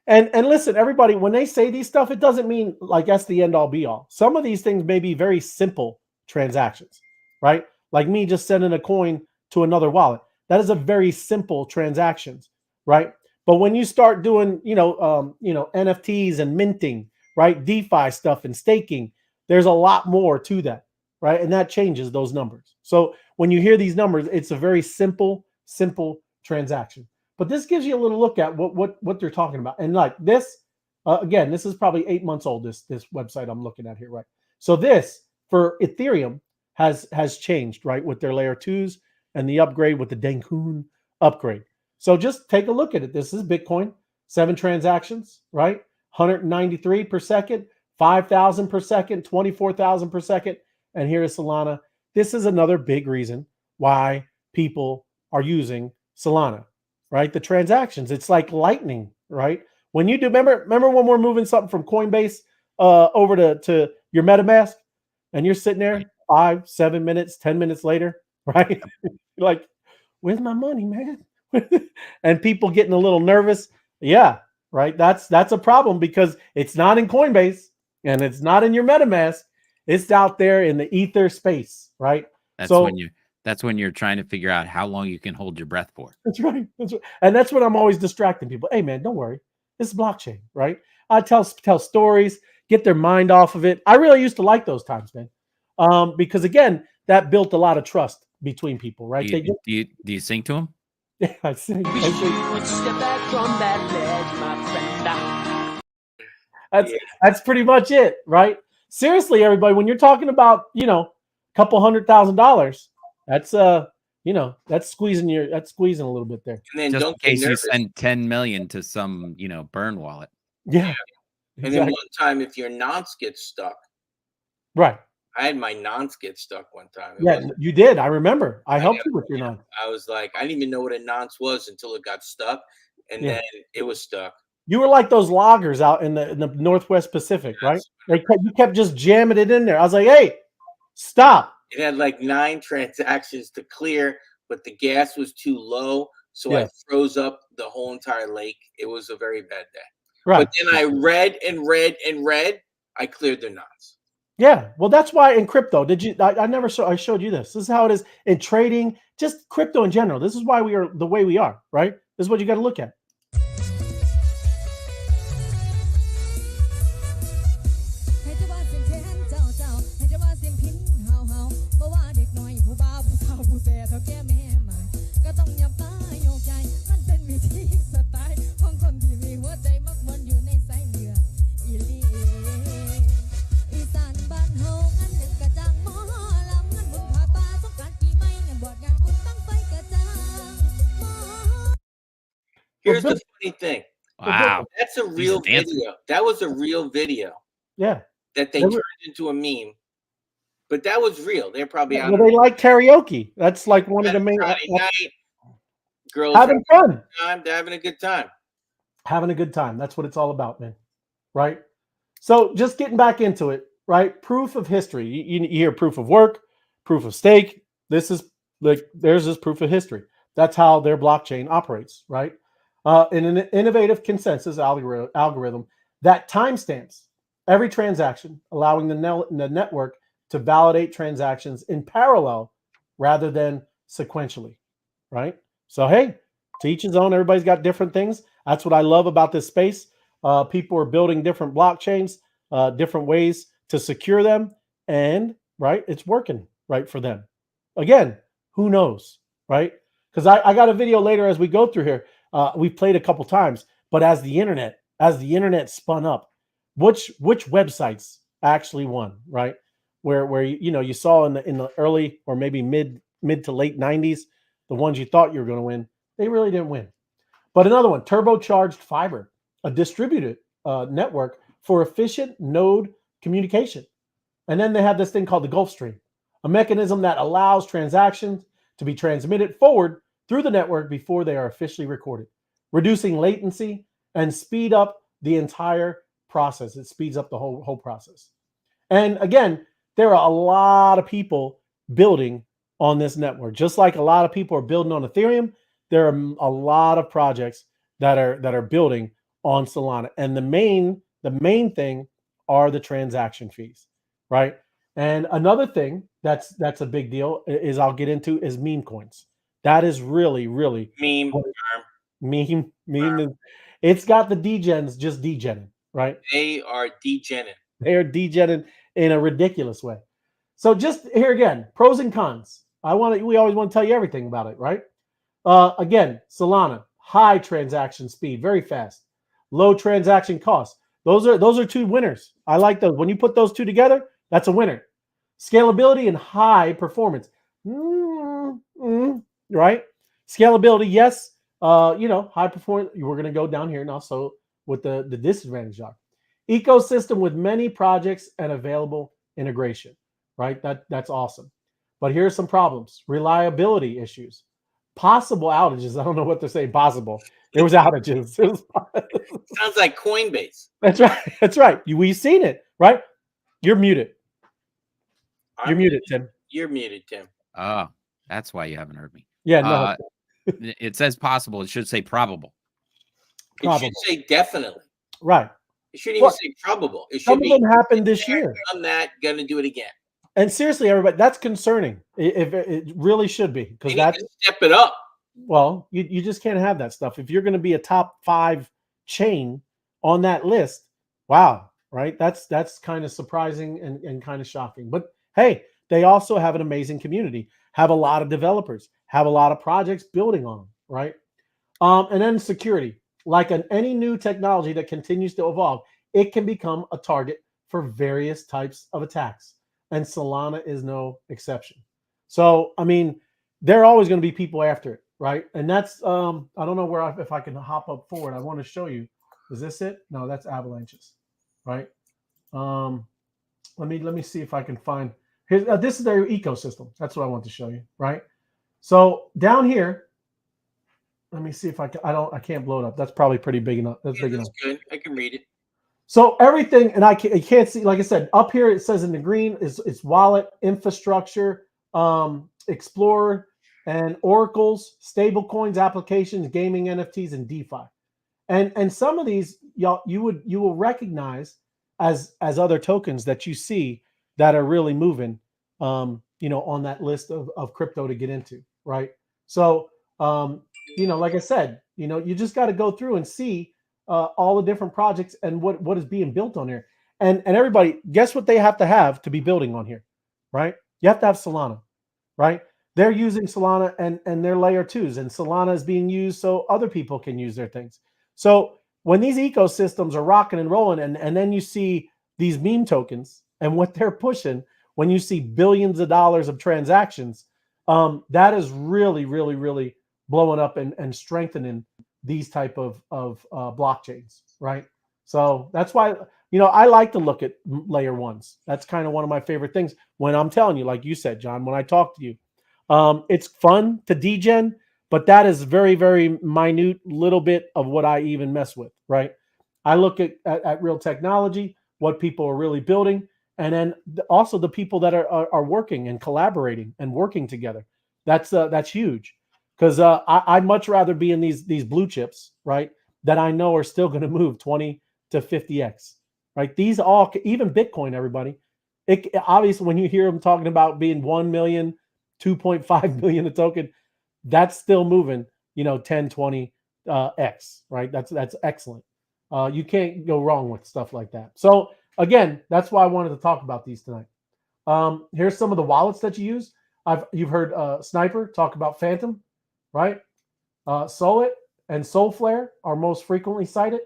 [SPEAKER 1] And listen, everybody, when they say these stuff, it doesn't mean like that's the end all be all. Some of these things may be very simple transactions, right? Like me just sending a coin to another wallet. That is a very simple transactions, right? But when you start doing, NFTs and minting, right? DeFi stuff and staking, there's a lot more to that, right? And that changes those numbers. So when you hear these numbers, it's a very simple transaction. But this gives you a little look at what they're talking about. And like this, again, this is probably 8 months old, this website I'm looking at here, right? So this, for Ethereum, has changed, right, with their layer 2s and the upgrade with the Denkun upgrade. So just take a look at it. This is Bitcoin, 7 transactions, right? 193 per second, 5,000 per second, 24,000 per second. And here is Solana. This is another big reason why people are using Solana, right? The transactions, it's like lightning, right? When you do, remember when we're moving something from Coinbase over to your MetaMask, and you're sitting there 5, 7 minutes, 10 minutes later, right? You're like, where's my money, man? And people getting a little nervous. Yeah, right. That's a problem because it's not in Coinbase and it's not in your MetaMask. It's out there in the ether space, right?
[SPEAKER 2] That's when you're trying to figure out how long you can hold your breath for.
[SPEAKER 1] That's right. And that's what I'm always distracting people. Hey, man, don't worry. This is blockchain, right? I tell stories, get their mind off of it. I really used to like those times, man, because again, that built a lot of trust between people, right?
[SPEAKER 2] Do you sing to them?
[SPEAKER 1] Yeah, I sing.
[SPEAKER 5] Step back from that ledge, my friend.
[SPEAKER 1] That's pretty much it, right? Seriously, everybody, when you're talking about a couple $100,000, that's that's squeezing a little bit there.
[SPEAKER 3] And then
[SPEAKER 2] just
[SPEAKER 3] don't
[SPEAKER 2] in case
[SPEAKER 3] get
[SPEAKER 2] you
[SPEAKER 3] nervous.
[SPEAKER 2] send 10 million to some burn wallet.
[SPEAKER 1] Yeah.
[SPEAKER 3] And
[SPEAKER 1] exactly.
[SPEAKER 3] then one time, if your nonce gets stuck,
[SPEAKER 1] right?
[SPEAKER 3] I had my nonce get stuck one time.
[SPEAKER 1] You did. I remember. I helped you with your nonce.
[SPEAKER 3] I was like, I didn't even know what a nonce was until it got stuck, and then it was stuck.
[SPEAKER 1] You were like those loggers out in the Northwest Pacific, right? You kept just jamming it in there. I was like, hey, stop.
[SPEAKER 3] It had like 9 transactions to clear, but the gas was too low, so I froze up the whole entire lake. It was a very bad day. Right. But then I read and read and read. I cleared the nonce.
[SPEAKER 1] Yeah, well, that's why in crypto, I showed you this. This is how it is in trading, just crypto in general. This is why we are the way we are, right? This is what you got to look at.
[SPEAKER 3] Here's the funny thing.
[SPEAKER 2] Wow.
[SPEAKER 3] That's a real video. That was a real video.
[SPEAKER 1] Yeah.
[SPEAKER 3] That they turned into a meme. But that was real. They're probably out.
[SPEAKER 1] Well, they like karaoke. That's like one of the main
[SPEAKER 3] Friday night. Girls
[SPEAKER 1] having fun.
[SPEAKER 3] They're having a good time.
[SPEAKER 1] Having a good time. That's what it's all about, man. Right? So just getting back into it, right? Proof of history. You hear proof of work, proof of stake. This is like there's this proof of history. That's how their blockchain operates, right? In an innovative consensus algorithm that timestamps every transaction, allowing the network to validate transactions in parallel rather than sequentially, right? So, hey, to each his own. Everybody's got different things. That's what I love about this space. People are building different blockchains, different ways to secure them, and right, it's working right for them. Again, who knows, right? Because I got a video later as we go through here. We've played a couple times, but as the internet spun up, which websites actually won, right? Where you saw in the early or maybe mid to late 90s, the ones you thought you were going to win, they really didn't win. But another one, turbocharged fiber, a distributed network for efficient node communication. And then they have this thing called the Gulf Stream, a mechanism that allows transactions to be transmitted forward through the network before they are officially recorded, reducing latency and speed up the entire process. It speeds up the whole process. And again, there are a lot of people building on this network. Just like a lot of people are building on Ethereum, there are a lot of projects that are building on Solana. And the main thing are the transaction fees, right? And another thing that's a big deal is I'll get into is meme coins. That is really
[SPEAKER 3] Meme.
[SPEAKER 1] meme. It's got the degens just degening, right?
[SPEAKER 3] They are degenerate.
[SPEAKER 1] They are degenerate in a ridiculous way. So just here again, pros and cons. We always want to tell you everything about it, right? Again, Solana, high transaction speed, very fast, low transaction cost. Those are two winners. I like those. When you put those two together, that's a winner. Scalability and high performance. Right? Scalability, yes. High performance. We're going to go down here now. So with the disadvantage are ecosystem with many projects and available integration. Right? That's awesome. But here's some problems: reliability issues, possible outages. I don't know what they're saying. Possible. There was outages.
[SPEAKER 3] Sounds like Coinbase.
[SPEAKER 1] That's right. That's right. We've seen it, right? You're muted. You're muted, Tim.
[SPEAKER 3] You're muted, Tim.
[SPEAKER 2] Oh, that's why you haven't heard me.
[SPEAKER 1] Yeah, no.
[SPEAKER 2] It says possible. It should say probable.
[SPEAKER 3] It should say definitely.
[SPEAKER 1] Right.
[SPEAKER 3] It shouldn't even say probable. It should
[SPEAKER 1] Some
[SPEAKER 3] be.
[SPEAKER 1] of them happened this year.
[SPEAKER 3] I'm not gonna do it again.
[SPEAKER 1] And seriously, everybody, that's concerning. If it really should be, because that's
[SPEAKER 3] step it up.
[SPEAKER 1] Well, you just can't have that stuff. If you're going to be a top 5 chain on that list, wow, right? That's kind of surprising and kind of shocking. But hey, they also have an amazing community, have a lot of developers, have a lot of projects building on them, right? And then security, like any new technology that continues to evolve, it can become a target for various types of attacks. And Solana is no exception. So, I mean, there are always going to be people after it, right? And that's, I don't know if I can hop up forward. I want to show you. Is this it? No, that's avalanches, right? Let me see if I can find. Here's, this is their ecosystem. That's what I want to show you, right? So down here, let me see if I can't blow it up. That's probably pretty big enough. That's big enough.
[SPEAKER 3] Good. I can read it.
[SPEAKER 1] So everything, and I can't see, like I said, up here it says in the green is wallet, infrastructure, Explorer, and oracles, stable coins, applications, gaming, NFTs, and DeFi. And some of these you will recognize as other tokens that you see that are really moving, on that list of crypto to get into, right? So like I said, you just got to go through and see all the different projects and what is being built on here. And everybody, guess what they have to be building on here, right? You have to have Solana, right? They're using Solana and their layer 2s, and Solana is being used so other people can use their things. So when these ecosystems are rocking and rolling, and then you see these meme tokens and what they're pushing, when you see billions of dollars of transactions, that is really, really, really blowing up and strengthening these type of blockchains, right? So that's why, I like to look at layer 1s. That's kind of one of my favorite things when I'm telling you, like you said, John, when I talk to you, it's fun to degen, but that is very, very minute little bit of what I even mess with, right? I look at real technology, what people are really building, and then also the people that are working and collaborating and working together. That's huge, because I'd much rather be in these blue chips, right, that I know are still going to move 20 to 50x, right? These all, even Bitcoin, everybody. It obviously, when you hear them talking about being 1 million, 2.5 million a token, that's still moving, 10, 20 x, right? That's excellent. You can't go wrong with stuff like that. So again, that's why I wanted to talk about these tonight. Here's some of the wallets that you use. You've heard Sniper talk about Phantom, right? Solid and Soulflare are most frequently cited,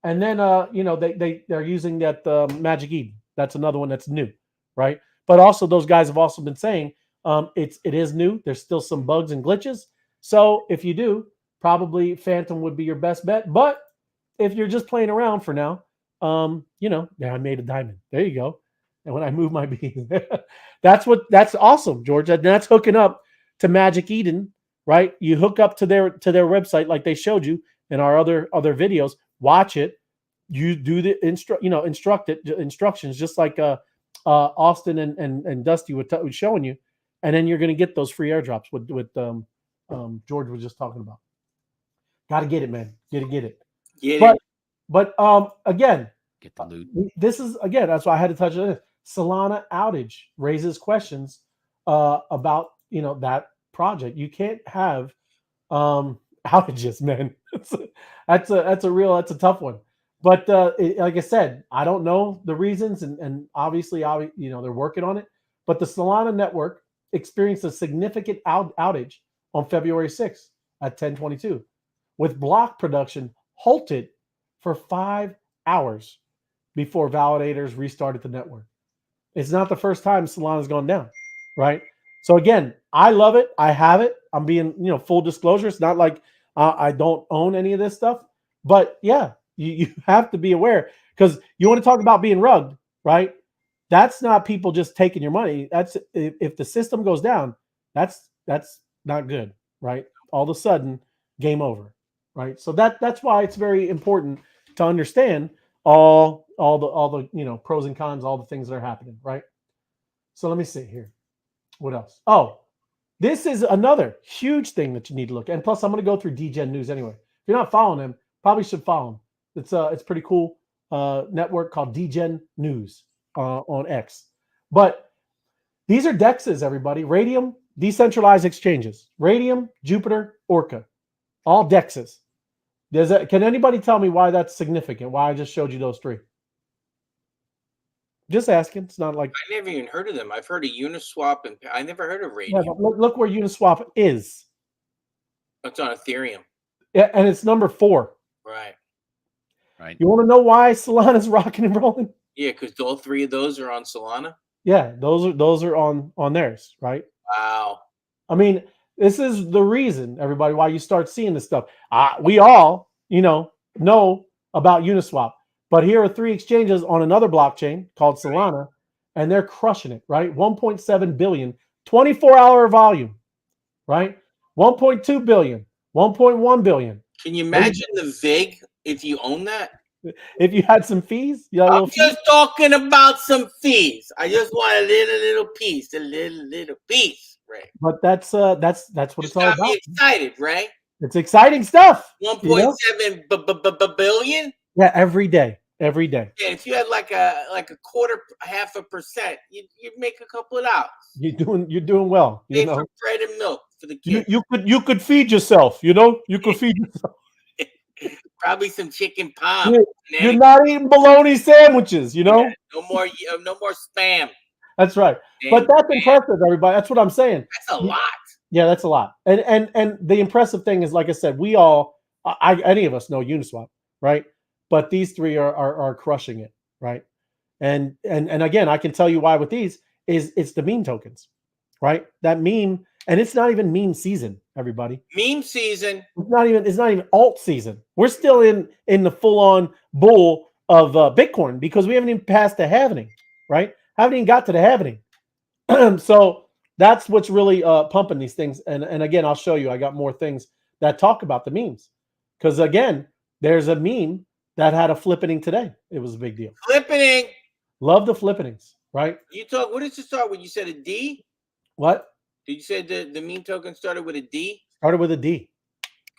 [SPEAKER 1] and then they're using that Magic Eden. That's another one that's new, right? But also those guys have also been saying it is new. There's still some bugs and glitches. So if you do, probably Phantom would be your best bet. But if you're just playing around for now, yeah, I made a diamond. There you go. And when I move my beam, that's awesome, George. And that's hooking up to Magic Eden, right? You hook up to their website like they showed you in our other videos. Watch it. You do the instructions just like Austin and Dusty was showing you, and then you're going to get those free airdrops with George was just talking about. Got to get it, man. Get it. But again,
[SPEAKER 2] get the loot.
[SPEAKER 1] This is again. That's why I had to touch on this. Solana outage raises questions about that project. You can't have outages, man. That's a tough one. But like I said, I don't know the reasons, and obviously, they're working on it. But the Solana network experienced a significant outage on February 6th at 10:22, with block production halted for 5 hours before validators restarted the network. It's not the first time Solana's gone down, right? So again, I love it. I have it. I'm being, full disclosure. It's not like I don't own any of this stuff, but yeah, you have to be aware, because you want to talk about being rugged, right? That's not people just taking your money. That's if the system goes down, that's not good, right? All of a sudden, game over, right? So that's why it's very important to understand all the pros and cons, all the things that are happening, right? So let me see here. What else? Oh, this is another huge thing that you need to look at. And plus, I'm going to go through DGen News anyway. If you're not following him, probably should follow him. It's pretty cool network called DGen News on X. But these are DEXs, everybody. Radium, decentralized exchanges. Radium, Jupiter, Orca. All DEXs. Can anybody tell me why that's significant? Why I just showed you those three? Just asking. It's not like
[SPEAKER 3] I never even heard of them. I've heard of Uniswap, and I never heard of Radium.
[SPEAKER 1] Yeah, look where Uniswap is.
[SPEAKER 3] It's on Ethereum.
[SPEAKER 1] Yeah, and it's number 4.
[SPEAKER 3] Right.
[SPEAKER 1] You want to know why Solana's rocking and rolling?
[SPEAKER 3] Yeah, because all 3 of those are on Solana.
[SPEAKER 1] Yeah, those are on theirs, right?
[SPEAKER 3] Wow.
[SPEAKER 1] I mean, this is the reason, everybody, why you start seeing this stuff. We all, know about Uniswap. But here are 3 exchanges on another blockchain called Solana, and they're crushing it, right? 1.7 billion, 24-hour volume, right? 1.2 billion, 1.1 billion.
[SPEAKER 3] Can you imagine the VIG if you own that?
[SPEAKER 1] If you had some fees?
[SPEAKER 3] I'm just talking about some fees. I just want a little piece, a little piece, right?
[SPEAKER 1] But that's what it's all about.
[SPEAKER 3] Be excited, right?
[SPEAKER 1] It's exciting stuff.
[SPEAKER 3] 1.7 billion.
[SPEAKER 1] Yeah, every day.
[SPEAKER 3] Yeah, if you had like a quarter, 0.5%, you'd make a couple of dollars.
[SPEAKER 1] You're doing well.
[SPEAKER 3] Pay for bread and milk for the kids.
[SPEAKER 1] You could feed yourself. You could feed yourself.
[SPEAKER 3] Probably some chicken palm.
[SPEAKER 1] You're not eating bologna sandwiches.
[SPEAKER 3] Yeah, no more spam.
[SPEAKER 1] That's right. But that's impressive, everybody. That's what I'm saying.
[SPEAKER 3] That's a lot.
[SPEAKER 1] Yeah, that's a lot. And the impressive thing is, like I said, we all, any of us know Uniswap, right? But these 3 are crushing it, right? And again, I can tell you why with these is it's the meme tokens, right? That meme, and it's not even meme season, everybody.
[SPEAKER 3] Meme season.
[SPEAKER 1] It's not even alt season. We're still in the full-on bull of Bitcoin, because we haven't even passed the halving, right? Haven't even got to the halving. So that's what's really pumping these things. And again, I'll show you. I got more things that talk about the memes, because again, there's a meme that had a flippening today. It was a big deal.
[SPEAKER 3] Flippening.
[SPEAKER 1] Love the flippenings, right?
[SPEAKER 3] What did you start with? You said a D?
[SPEAKER 1] What?
[SPEAKER 3] Did you say the meme token started with a D?
[SPEAKER 1] Started with a D.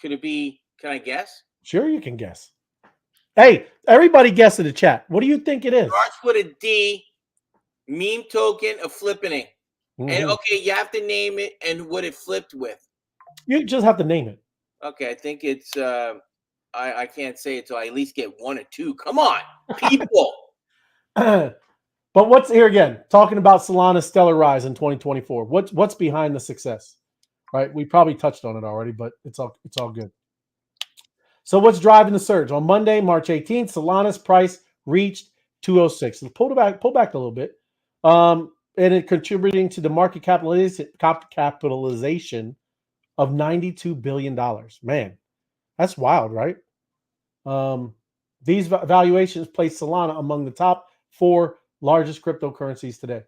[SPEAKER 3] Could it be, can I guess?
[SPEAKER 1] Sure, you can guess. Hey, everybody guess in the chat. What do you think it is?
[SPEAKER 3] Starts with a D, meme token of flippening. And okay, you have to name it and what it flipped with.
[SPEAKER 1] You just have to name it.
[SPEAKER 3] Okay, I think it's I can't say it till I at least get 1 or 2. Come on, people.
[SPEAKER 1] But But what's here again? Talking about Solana's stellar rise in 2024. What's behind the success? Right? We probably touched on it already, but it's all good. So what's driving the surge? On Monday, March 18th, Solana's price reached 206. So pull back a little bit. And it contributing to the market capitalization of $92 billion. Man, that's wild, right? These valuations place Solana among the top 4 largest cryptocurrencies today.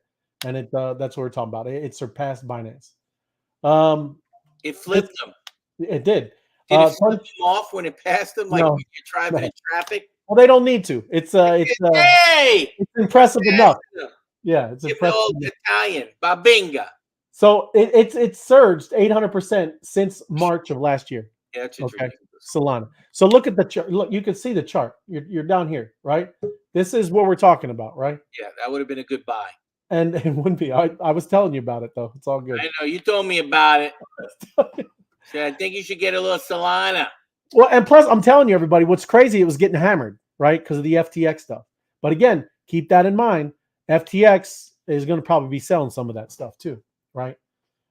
[SPEAKER 1] And that's what we're talking about. It surpassed Binance.
[SPEAKER 3] It flipped them.
[SPEAKER 1] It did.
[SPEAKER 3] Did it flip them off when it passed them, like
[SPEAKER 1] No,
[SPEAKER 3] when you're driving in traffic?
[SPEAKER 1] Well, they don't need to. It's
[SPEAKER 3] Hey!
[SPEAKER 1] it's impressive enough.
[SPEAKER 3] Them.
[SPEAKER 1] Yeah, it's
[SPEAKER 3] Give
[SPEAKER 1] impressive.
[SPEAKER 3] the old Italian, babinga.
[SPEAKER 1] So it's surged 800% since March of last year.
[SPEAKER 3] Yeah, that's ridiculous.
[SPEAKER 1] Solana. So look at the chart. Look, you can see the chart. You're down here, right? This is what we're talking about, right?
[SPEAKER 3] Yeah, that would have been a good buy.
[SPEAKER 1] And it wouldn't be. I was telling you about it though. It's all good.
[SPEAKER 3] I know you told me about it. So I think you should get a little Solana.
[SPEAKER 1] Well, and plus, I'm telling you, everybody, what's crazy? It was getting hammered, right, because of the FTX stuff. But again, keep that in mind. FTX is going to probably be selling some of that stuff too, right?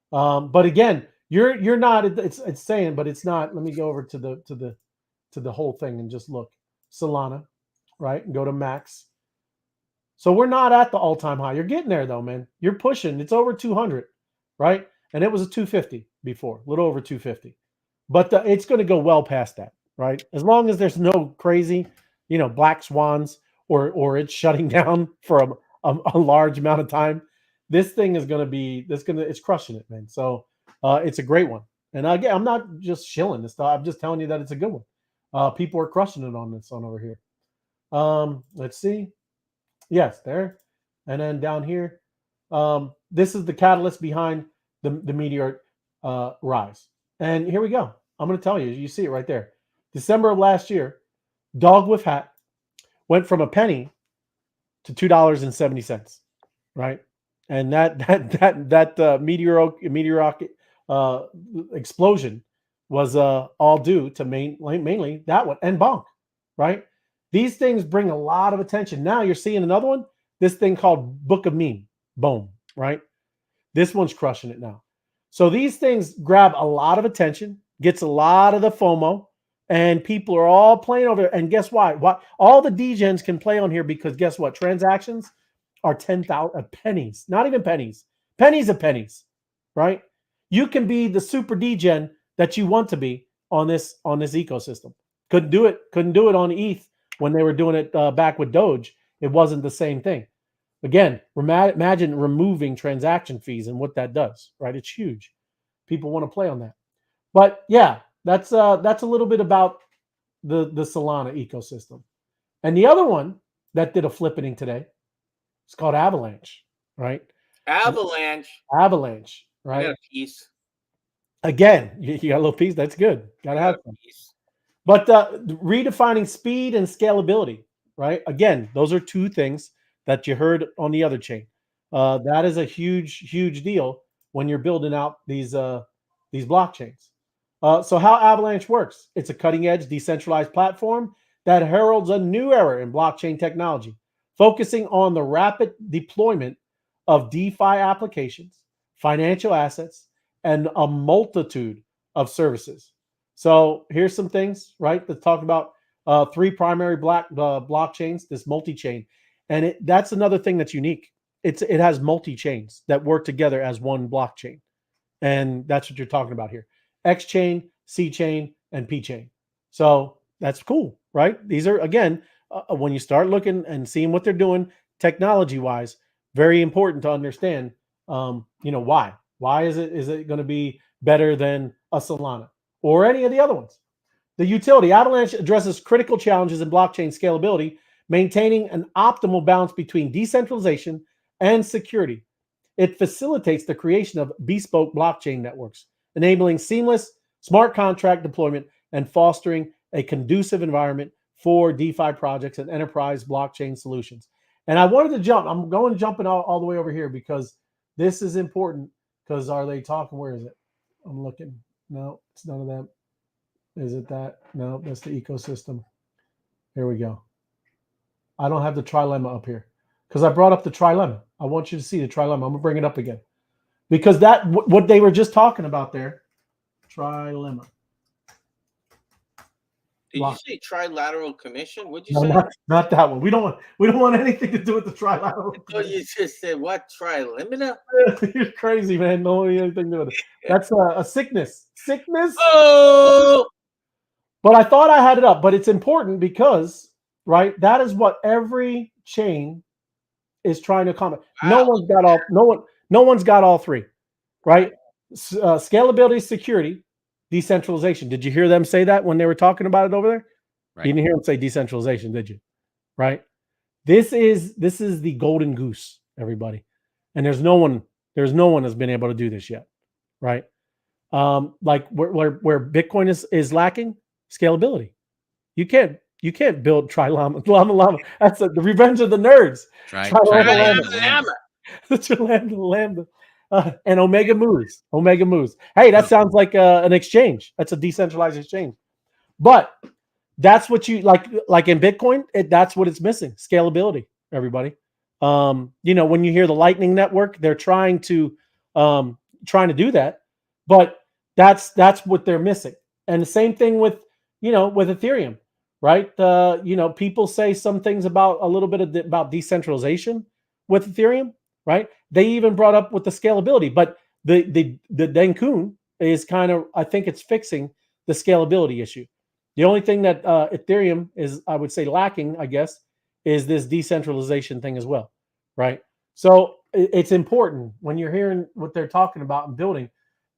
[SPEAKER 1] But again, you're not. It's saying, but it's not. Let me go over to the whole thing and just look Solana, right, and go to max. So we're not at the all-time high. You're getting there though, man. You're pushing. It's over 200, right? And it was a 250 before, a little over 250. But it's going to go well past that, right? As long as there's no crazy, black swans or it's shutting down for a large amount of time, this thing is going to be it's crushing it, man. So it's a great one. And again, I'm not just shilling this stuff. I'm just telling you that it's a good one. People are crushing it on this one over here. Let's see. Yes, there. And then down here, this is the catalyst behind the meteoric rise. And here we go. I'm going to tell you. You see it right there. December of last year, dog with hat went from a penny to $2.70, right? And that meteoric explosion was all due to mainly that one and bonk, right? These things bring a lot of attention. Now you're seeing another one. This thing called Book of Meme, boom, right? This one's crushing it now. So these things grab a lot of attention, gets a lot of the FOMO, and people are all playing over there. And guess why? All the degens can play on here because guess what? Transactions are 10,000 pennies, not even pennies, pennies of pennies, right? You can be the super degen that you want to be on this ecosystem. Couldn't do it on ETH when they were doing it back with Doge. It wasn't the same thing. Again, imagine removing transaction fees and what that does, right? It's huge. People want to play on that. But yeah, that's a little bit about the Solana ecosystem. And the other one that did a flippening today, it's called Avalanche, right?
[SPEAKER 3] Avalanche,
[SPEAKER 1] right?
[SPEAKER 3] I got a piece.
[SPEAKER 1] Again, you got a little piece. That's good. Gotta have some. But redefining speed and scalability, right? Again, those are two things that you heard on the other chain. That is a huge deal when you're building out these blockchains. So how Avalanche works? It's a cutting-edge decentralized platform that heralds a new era in blockchain technology, focusing on the rapid deployment of DeFi applications, financial assets, and a multitude of services. So here's some things, right? Let's talk about 3 primary blockchains, this multi-chain. And that's another thing that's unique. It has multi-chains that work together as one blockchain. And that's what you're talking about here. X chain, C chain, and P chain. So that's cool, right? These are, again, when you start looking and seeing what they're doing technology-wise, very important to understand, why. Why is it going to be better than a Solana or any of the other ones? The utility. Avalanche addresses critical challenges in blockchain scalability, maintaining an optimal balance between decentralization and security. It facilitates the creation of bespoke blockchain networks, enabling seamless smart contract deployment and fostering a conducive environment for DeFi projects and enterprise blockchain solutions. And I wanted to jump. I'm jumping all the way over here because this is important. Because are they talking? Where is it? I'm looking. No, it's none of that. Is it that? No, that's the ecosystem. Here we go. I don't have the trilemma up here. because I brought up the trilemma. I want you to see the trilemma. I'm gonna bring it up again because that what they were just talking about there. Trilemma.
[SPEAKER 3] Did
[SPEAKER 1] Lock.
[SPEAKER 3] you say trilateral commission? What'd you
[SPEAKER 1] No,
[SPEAKER 3] say?
[SPEAKER 1] not that one. We don't want anything to do with the trilateral.
[SPEAKER 3] Oh, you just said what? Trilimina?
[SPEAKER 1] You're crazy, man. No anything to do with it. That's a sickness. Sickness.
[SPEAKER 3] Oh,
[SPEAKER 1] But I thought I had it up. But it's important because, right, that is what every chain is trying to accomplish. No
[SPEAKER 3] wow.
[SPEAKER 1] one's got all. No one's got all three, right? Scalability, security, decentralization. Did you hear them say that when they were talking about it over there?
[SPEAKER 2] Right.
[SPEAKER 1] You didn't hear them say decentralization, did you? Right. This is the golden goose, everybody, and there's no one has been able to do this yet, right? Like where Bitcoin is lacking scalability. You can't build llama. That's the revenge of the nerds.
[SPEAKER 3] Trilemma.
[SPEAKER 1] Lambda. And Omega moves. Hey, that sounds like an exchange. That's a decentralized exchange. But that's what you like in Bitcoin. That's what it's missing: scalability. Everybody, when you hear the Lightning Network, they're trying to do that, but that's what they're missing. And the same thing with with Ethereum, right? People say some things about a little bit about decentralization with Ethereum, right? They even brought up with the scalability, but the Denkun is kind of, I think it's fixing the scalability issue. The only thing that Ethereum is, I would say, lacking, I guess, is this decentralization thing as well, right? So it's important when you're hearing what they're talking about and building.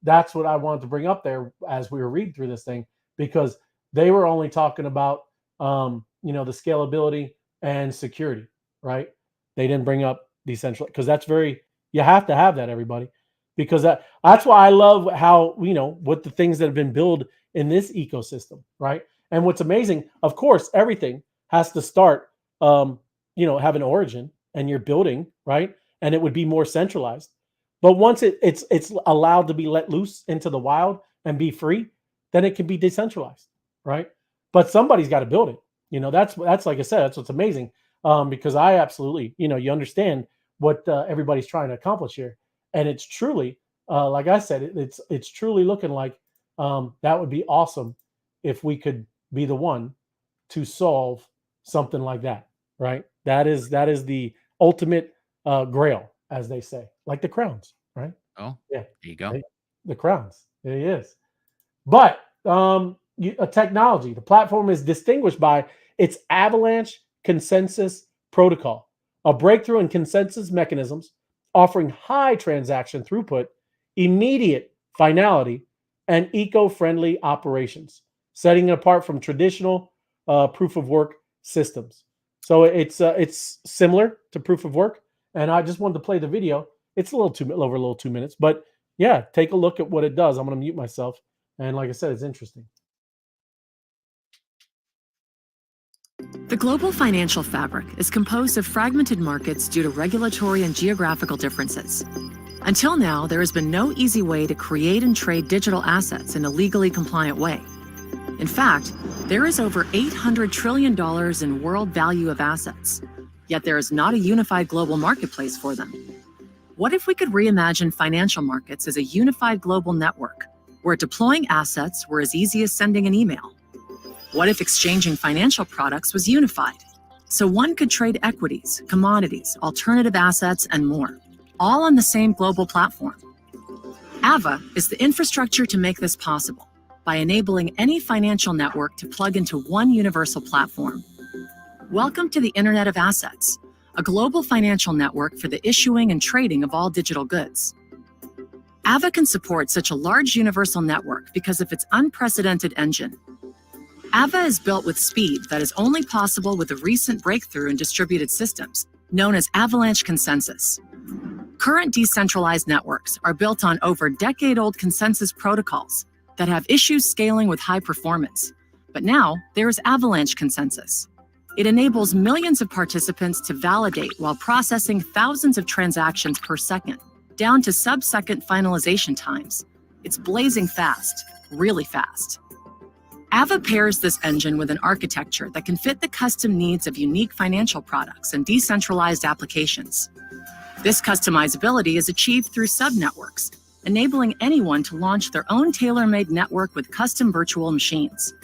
[SPEAKER 1] That's what I wanted to bring up there as we were reading through this thing, because they were only talking about, the scalability and security, right? They didn't bring up decentral, because that's you have to have that, everybody, because that's why I love how, what the things that have been built in this ecosystem, right? And what's amazing, of course, everything has to start, have an origin, and you're building, right? And it would be more centralized. But once it's allowed to be let loose into the wild and be free, then it can be decentralized, right? But somebody's got to build it. That's like I said, that's what's amazing. Because I absolutely, you understand what everybody's trying to accomplish here, and it's truly, like I said, it's truly looking like that would be awesome if we could be the one to solve something like that, right? That is the ultimate grail, as they say, like the crowns, right?
[SPEAKER 2] Oh,
[SPEAKER 1] yeah,
[SPEAKER 2] there you go.
[SPEAKER 1] The crowns, it is. But a technology, the platform is distinguished by its Avalanche consensus protocol, a breakthrough in consensus mechanisms offering high transaction throughput, immediate finality, and eco-friendly operations, setting it apart from traditional proof of work systems. So it's similar to proof of work, and I just wanted to play the video. It's over a little 2 minutes, but yeah, take a look at what it does. I'm going to mute myself, and like I said, it's interesting.
[SPEAKER 8] The global financial fabric is composed of fragmented markets due to regulatory and geographical differences. Until now, there has been no easy way to create and trade digital assets in a legally compliant way. In fact, there is over $800 trillion in world value of assets, yet there is not a unified global marketplace for them. What if we could reimagine financial markets as a unified global network, where deploying assets were as easy as sending an email? What if exchanging financial products was unified, so one could trade equities, commodities, alternative assets, and more, all on the same global platform? AVA is the infrastructure to make this possible by enabling any financial network to plug into one universal platform. Welcome to the Internet of Assets, a global financial network for the issuing and trading of all digital goods. AVA can support such a large universal network because of its unprecedented engine. AVA is built with speed that is only possible with a recent breakthrough in distributed systems, known as Avalanche Consensus. Current decentralized networks are built on over decade-old consensus protocols that have issues scaling with high performance. But now, there is Avalanche Consensus. It enables millions of participants to validate while processing thousands of transactions per second, down to sub-second finalization times. It's blazing fast, really fast. Ava pairs this engine with an architecture that can fit the custom needs of unique financial products and decentralized applications. This customizability is achieved through subnetworks, enabling anyone to launch their own tailor-made network with custom virtual machines.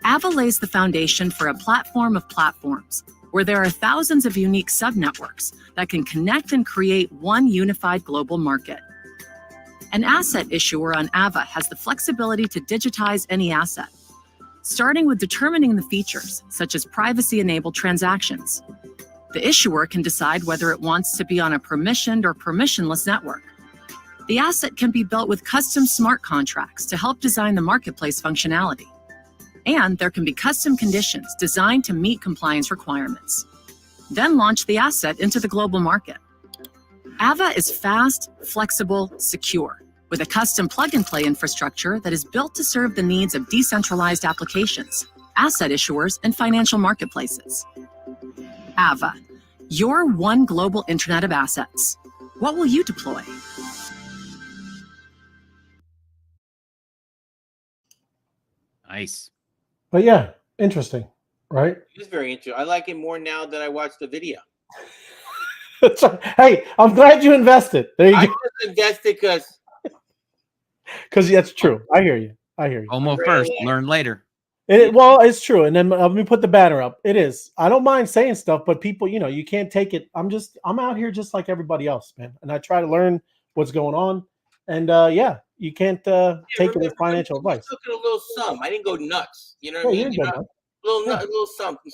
[SPEAKER 8] Ava lays the foundation for a platform of platforms, where there are thousands of unique subnetworks that can connect and create one unified global market. An asset issuer on Ava has the flexibility to digitize any asset, starting with determining the features, such as privacy-enabled transactions. The issuer can decide whether it wants to be on a permissioned or permissionless network. The asset can be built with custom smart contracts to help design the marketplace functionality. And there can be custom conditions designed to meet compliance requirements. Then launch the asset into the global market. Ava is fast, flexible, secure, with a custom plug-and-play infrastructure that is built to serve the needs of decentralized applications, asset issuers, and financial marketplaces. Ava, your one global internet of assets. What will you deploy?
[SPEAKER 2] Nice.
[SPEAKER 1] But yeah, interesting, right?
[SPEAKER 3] It is very interesting. I like it more now that I watched the video.
[SPEAKER 1] Hey, I'm glad you invested. There you
[SPEAKER 3] I
[SPEAKER 1] go.
[SPEAKER 3] just invested
[SPEAKER 1] Because that's true. I hear you. I hear you.
[SPEAKER 2] Homo first, learn later.
[SPEAKER 1] Well, it's true. And then let me put the banner up. It is. I don't mind saying stuff, but people, you can't take it. I'm out here just like everybody else, man. And I try to learn what's going on. And yeah, you can't take it as financial advice.
[SPEAKER 3] Took it a little sum. I didn't go nuts. You know what I mean? A little something.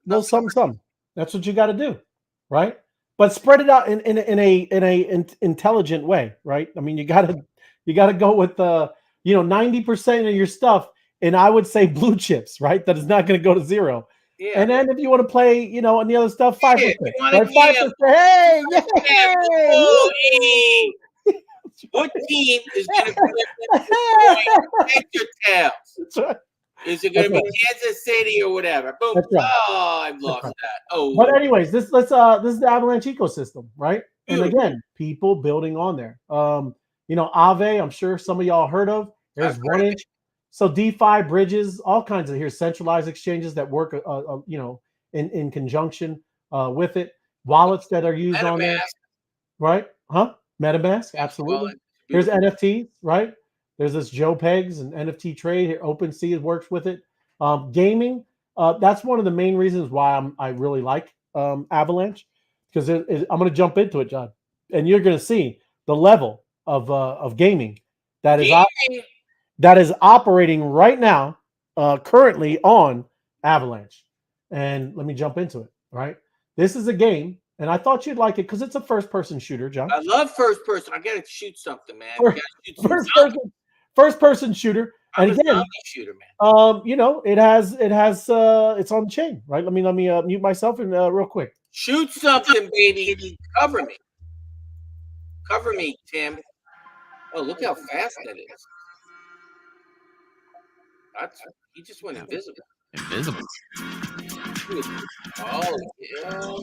[SPEAKER 1] Little something. That's what you got to do, right? But spread it out in a intelligent way, right? I mean, you got to go with 90% of your stuff. And I would say blue chips, right? That is not going to go to zero. Yeah. And then if you want to play, and the other stuff, 5%. Right? 5%. Hey,
[SPEAKER 3] yeah. What team is going to collect your tails? That's right. Is it going to be Kansas City or whatever? Boom. Right. Oh, I've lost that. Oh.
[SPEAKER 1] But anyways, this is the Avalanche ecosystem, right? And again, people building on there. Aave, I'm sure some of y'all heard of. There's 1 inch. So DeFi bridges, all kinds of centralized exchanges that work, in conjunction with it. Wallets that are used on there, right? MetaMask, absolutely. Here's NFTs, right? There's this Joe Pegs and NFT trade here. OpenSea works with it. Gaming, that's one of the main reasons why I really like Avalanche, because I'm going to jump into it, John, and you're going to see the level of gaming that is operating right now, currently on Avalanche. And let me jump into it, right? This is a game, and I thought you'd like it because it's a first-person shooter, John.
[SPEAKER 3] I love first person. I got to shoot something, man.
[SPEAKER 1] First-person shooter.
[SPEAKER 3] I'm
[SPEAKER 1] and again,
[SPEAKER 3] shooter, man.
[SPEAKER 1] it's on the chain, right? Let me mute myself and real quick.
[SPEAKER 3] Shoot something, baby. Cover me, Tim. Oh, look how fast that is. He just went invisible. Oh, yeah.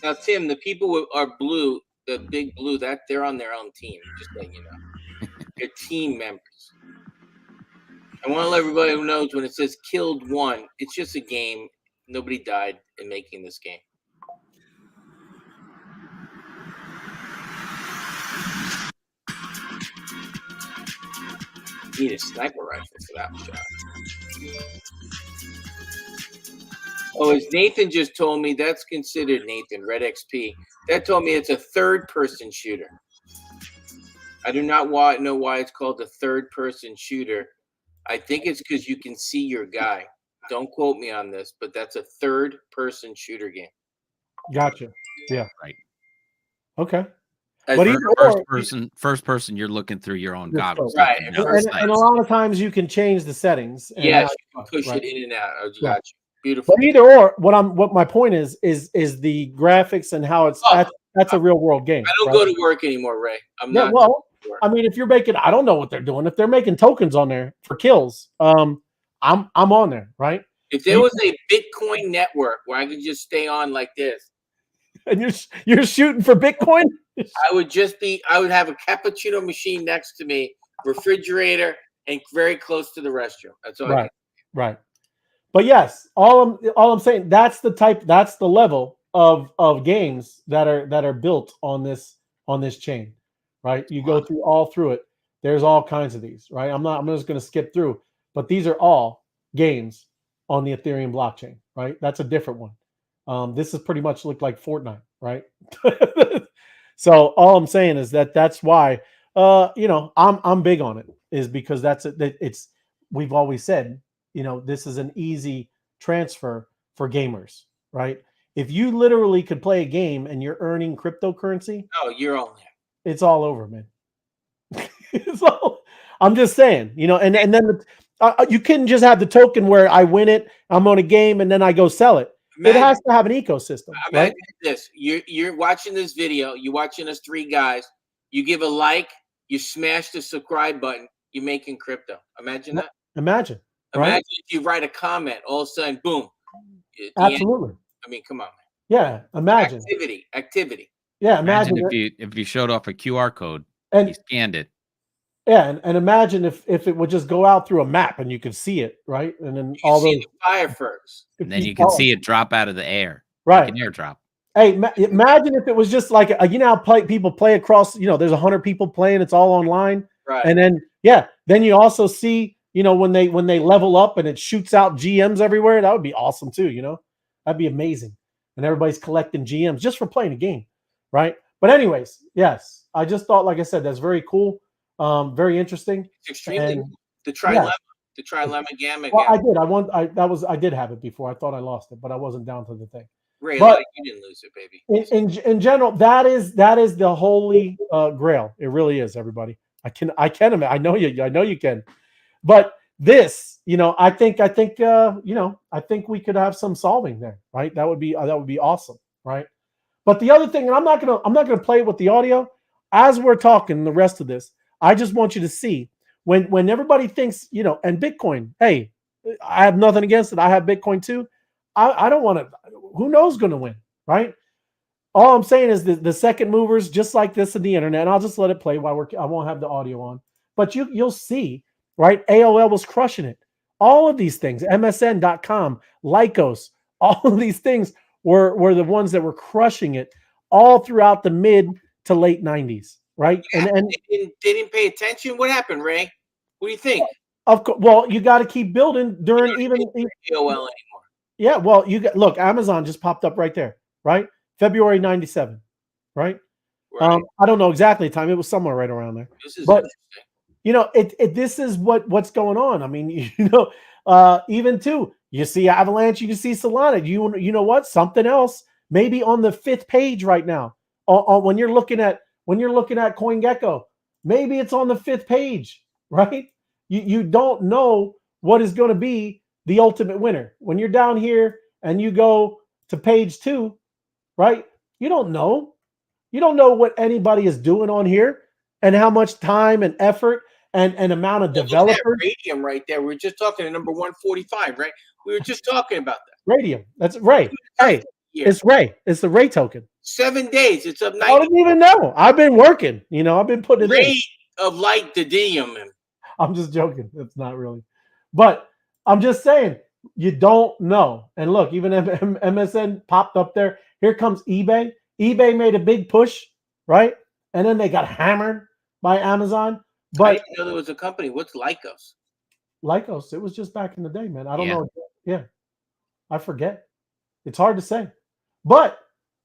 [SPEAKER 3] Now, Tim, the people who are blue, the big blue, that they're on their own team. Just letting you know, they're team members. I want to let everybody who knows when it says killed one, it's just a game. Nobody died in making this game. You need a sniper rifle for that job. Oh, as Nathan just told me, that's considered, Nathan, Red XP. That told me it's a third-person shooter. I do not know why it's called a third-person shooter. I think it's because you can see your guy. Don't quote me on this, but that's a third-person shooter game.
[SPEAKER 1] Gotcha. Yeah.
[SPEAKER 2] Right.
[SPEAKER 1] Okay.
[SPEAKER 2] But first person, you're looking through your own goggles.
[SPEAKER 3] Right.
[SPEAKER 1] And a lot of times you can change the settings.
[SPEAKER 3] Yes, you can push it in and out. Oh, you got you. Beautiful.
[SPEAKER 1] But either or, what my point is the graphics and how it's that's a real world game.
[SPEAKER 3] I don't go to work anymore, Ray. I'm not.
[SPEAKER 1] Well, I mean, if you're making, I don't know what they're doing. If they're making tokens on there for kills, I'm on there, right?
[SPEAKER 3] If there was a Bitcoin network where I could just stay on like this,
[SPEAKER 1] and you're shooting for Bitcoin,
[SPEAKER 3] I would have a cappuccino machine next to me, refrigerator, and very close to the restroom. That's all I
[SPEAKER 1] right,
[SPEAKER 3] can.
[SPEAKER 1] right. But yes, all I'm saying, that's the level of games that are built on this chain, right? You go through it. There's all kinds of these, right? I'm just going to skip through, but these are all games on the Ethereum blockchain, right? That's a different one. This is pretty much looked like Fortnite, right? So all I'm saying is that's why I'm big on it, is because it's we've always said, this is an easy transfer for gamers, right? If you literally could play a game and you're earning cryptocurrency,
[SPEAKER 3] Oh, you're on there.
[SPEAKER 1] it's all over, man. So I'm just saying, and then you couldn't just have the token where I win it, I'm on a game, and then I go sell it. It has to have an ecosystem, right?
[SPEAKER 3] This. You're watching this video. You're watching us three guys. You give a like. You smash the subscribe button. You're making crypto. Imagine that.
[SPEAKER 1] Imagine.
[SPEAKER 3] Imagine
[SPEAKER 1] Right?
[SPEAKER 3] if you write a comment, all of a sudden, boom.
[SPEAKER 1] Absolutely.
[SPEAKER 3] I mean, come on, man.
[SPEAKER 1] Yeah, imagine.
[SPEAKER 3] Activity.
[SPEAKER 1] Yeah,
[SPEAKER 2] imagine if you showed off a QR code
[SPEAKER 1] and
[SPEAKER 2] you scanned it.
[SPEAKER 1] Yeah, and imagine if it would just go out through a map and you could see it, right? And then all those
[SPEAKER 3] fire first.
[SPEAKER 2] And then you can see it drop out of the air.
[SPEAKER 1] Right.
[SPEAKER 2] Like an airdrop.
[SPEAKER 1] Hey, imagine if it was just like people play across, there's 100 people playing, it's all online.
[SPEAKER 3] Right.
[SPEAKER 1] And then then you also see, when they level up and it shoots out GMs everywhere, that would be awesome too, That'd be amazing. And everybody's collecting GMs just for playing a game, right? But anyways, yes, I just thought, like I said, that's very cool. Very interesting.
[SPEAKER 3] It's extremely cool. The trilemma gamma.
[SPEAKER 1] Well, I did have it before. I thought I lost it, but I wasn't down to the thing.
[SPEAKER 3] Ray,
[SPEAKER 1] but
[SPEAKER 3] you didn't lose it, baby.
[SPEAKER 1] In general, that is the holy grail. It really is, everybody. I can. I know you can. But this, I think we could have some solving there, right? That would be awesome, right? But the other thing, and I'm not gonna play with the audio as we're talking the rest of this. I just want you to see when everybody thinks, and Bitcoin, hey, I have nothing against it. I have Bitcoin too. I don't want to, who knows going to win, right? All I'm saying is the second movers, just like this in the internet, and I'll just let it play while I won't have the audio on. But you'll see, right? AOL was crushing it. All of these things, MSN.com, Lycos, all of these things were the ones that were crushing it all throughout the mid to late 90s. Right.
[SPEAKER 3] Yeah, and they didn't pay attention. What happened, Ray? What do you think?
[SPEAKER 1] Of course. Well, you got to keep building during even
[SPEAKER 3] AOL anymore.
[SPEAKER 1] Yeah. Well, look, Amazon just popped up right there. Right. February 97. Right. I don't know exactly the time. It was somewhere right around there. But this is what's going on. I mean, even too, you see Avalanche, you see Solana. You know what? Something else maybe on the 5th page right now. When you're looking at CoinGecko, maybe it's on the 5th page, right? You don't know what is going to be the ultimate winner. When you're down here and you go to page 2, right? You don't know. You don't know what anybody is doing on here and how much time and effort and amount of developers.
[SPEAKER 3] Radium right there. We were just talking to number 145, right? We were just talking about that.
[SPEAKER 1] Radium. That's Ray. Hey, it's Ray. It's the Ray token.
[SPEAKER 3] 7 days. It's up 90.
[SPEAKER 1] I don't even know. I've been working. I've been putting it in.
[SPEAKER 3] Rate of light didium.
[SPEAKER 1] I'm just joking. It's not really. But I'm just saying, you don't know. And look, even MSN popped up there. Here comes eBay. eBay made a big push, right? And then they got hammered by Amazon. But
[SPEAKER 3] I didn't know there was a company. What's Lycos?
[SPEAKER 1] Lycos. It was just back in the day, man. I don't know. Yeah. I forget. It's hard to say. But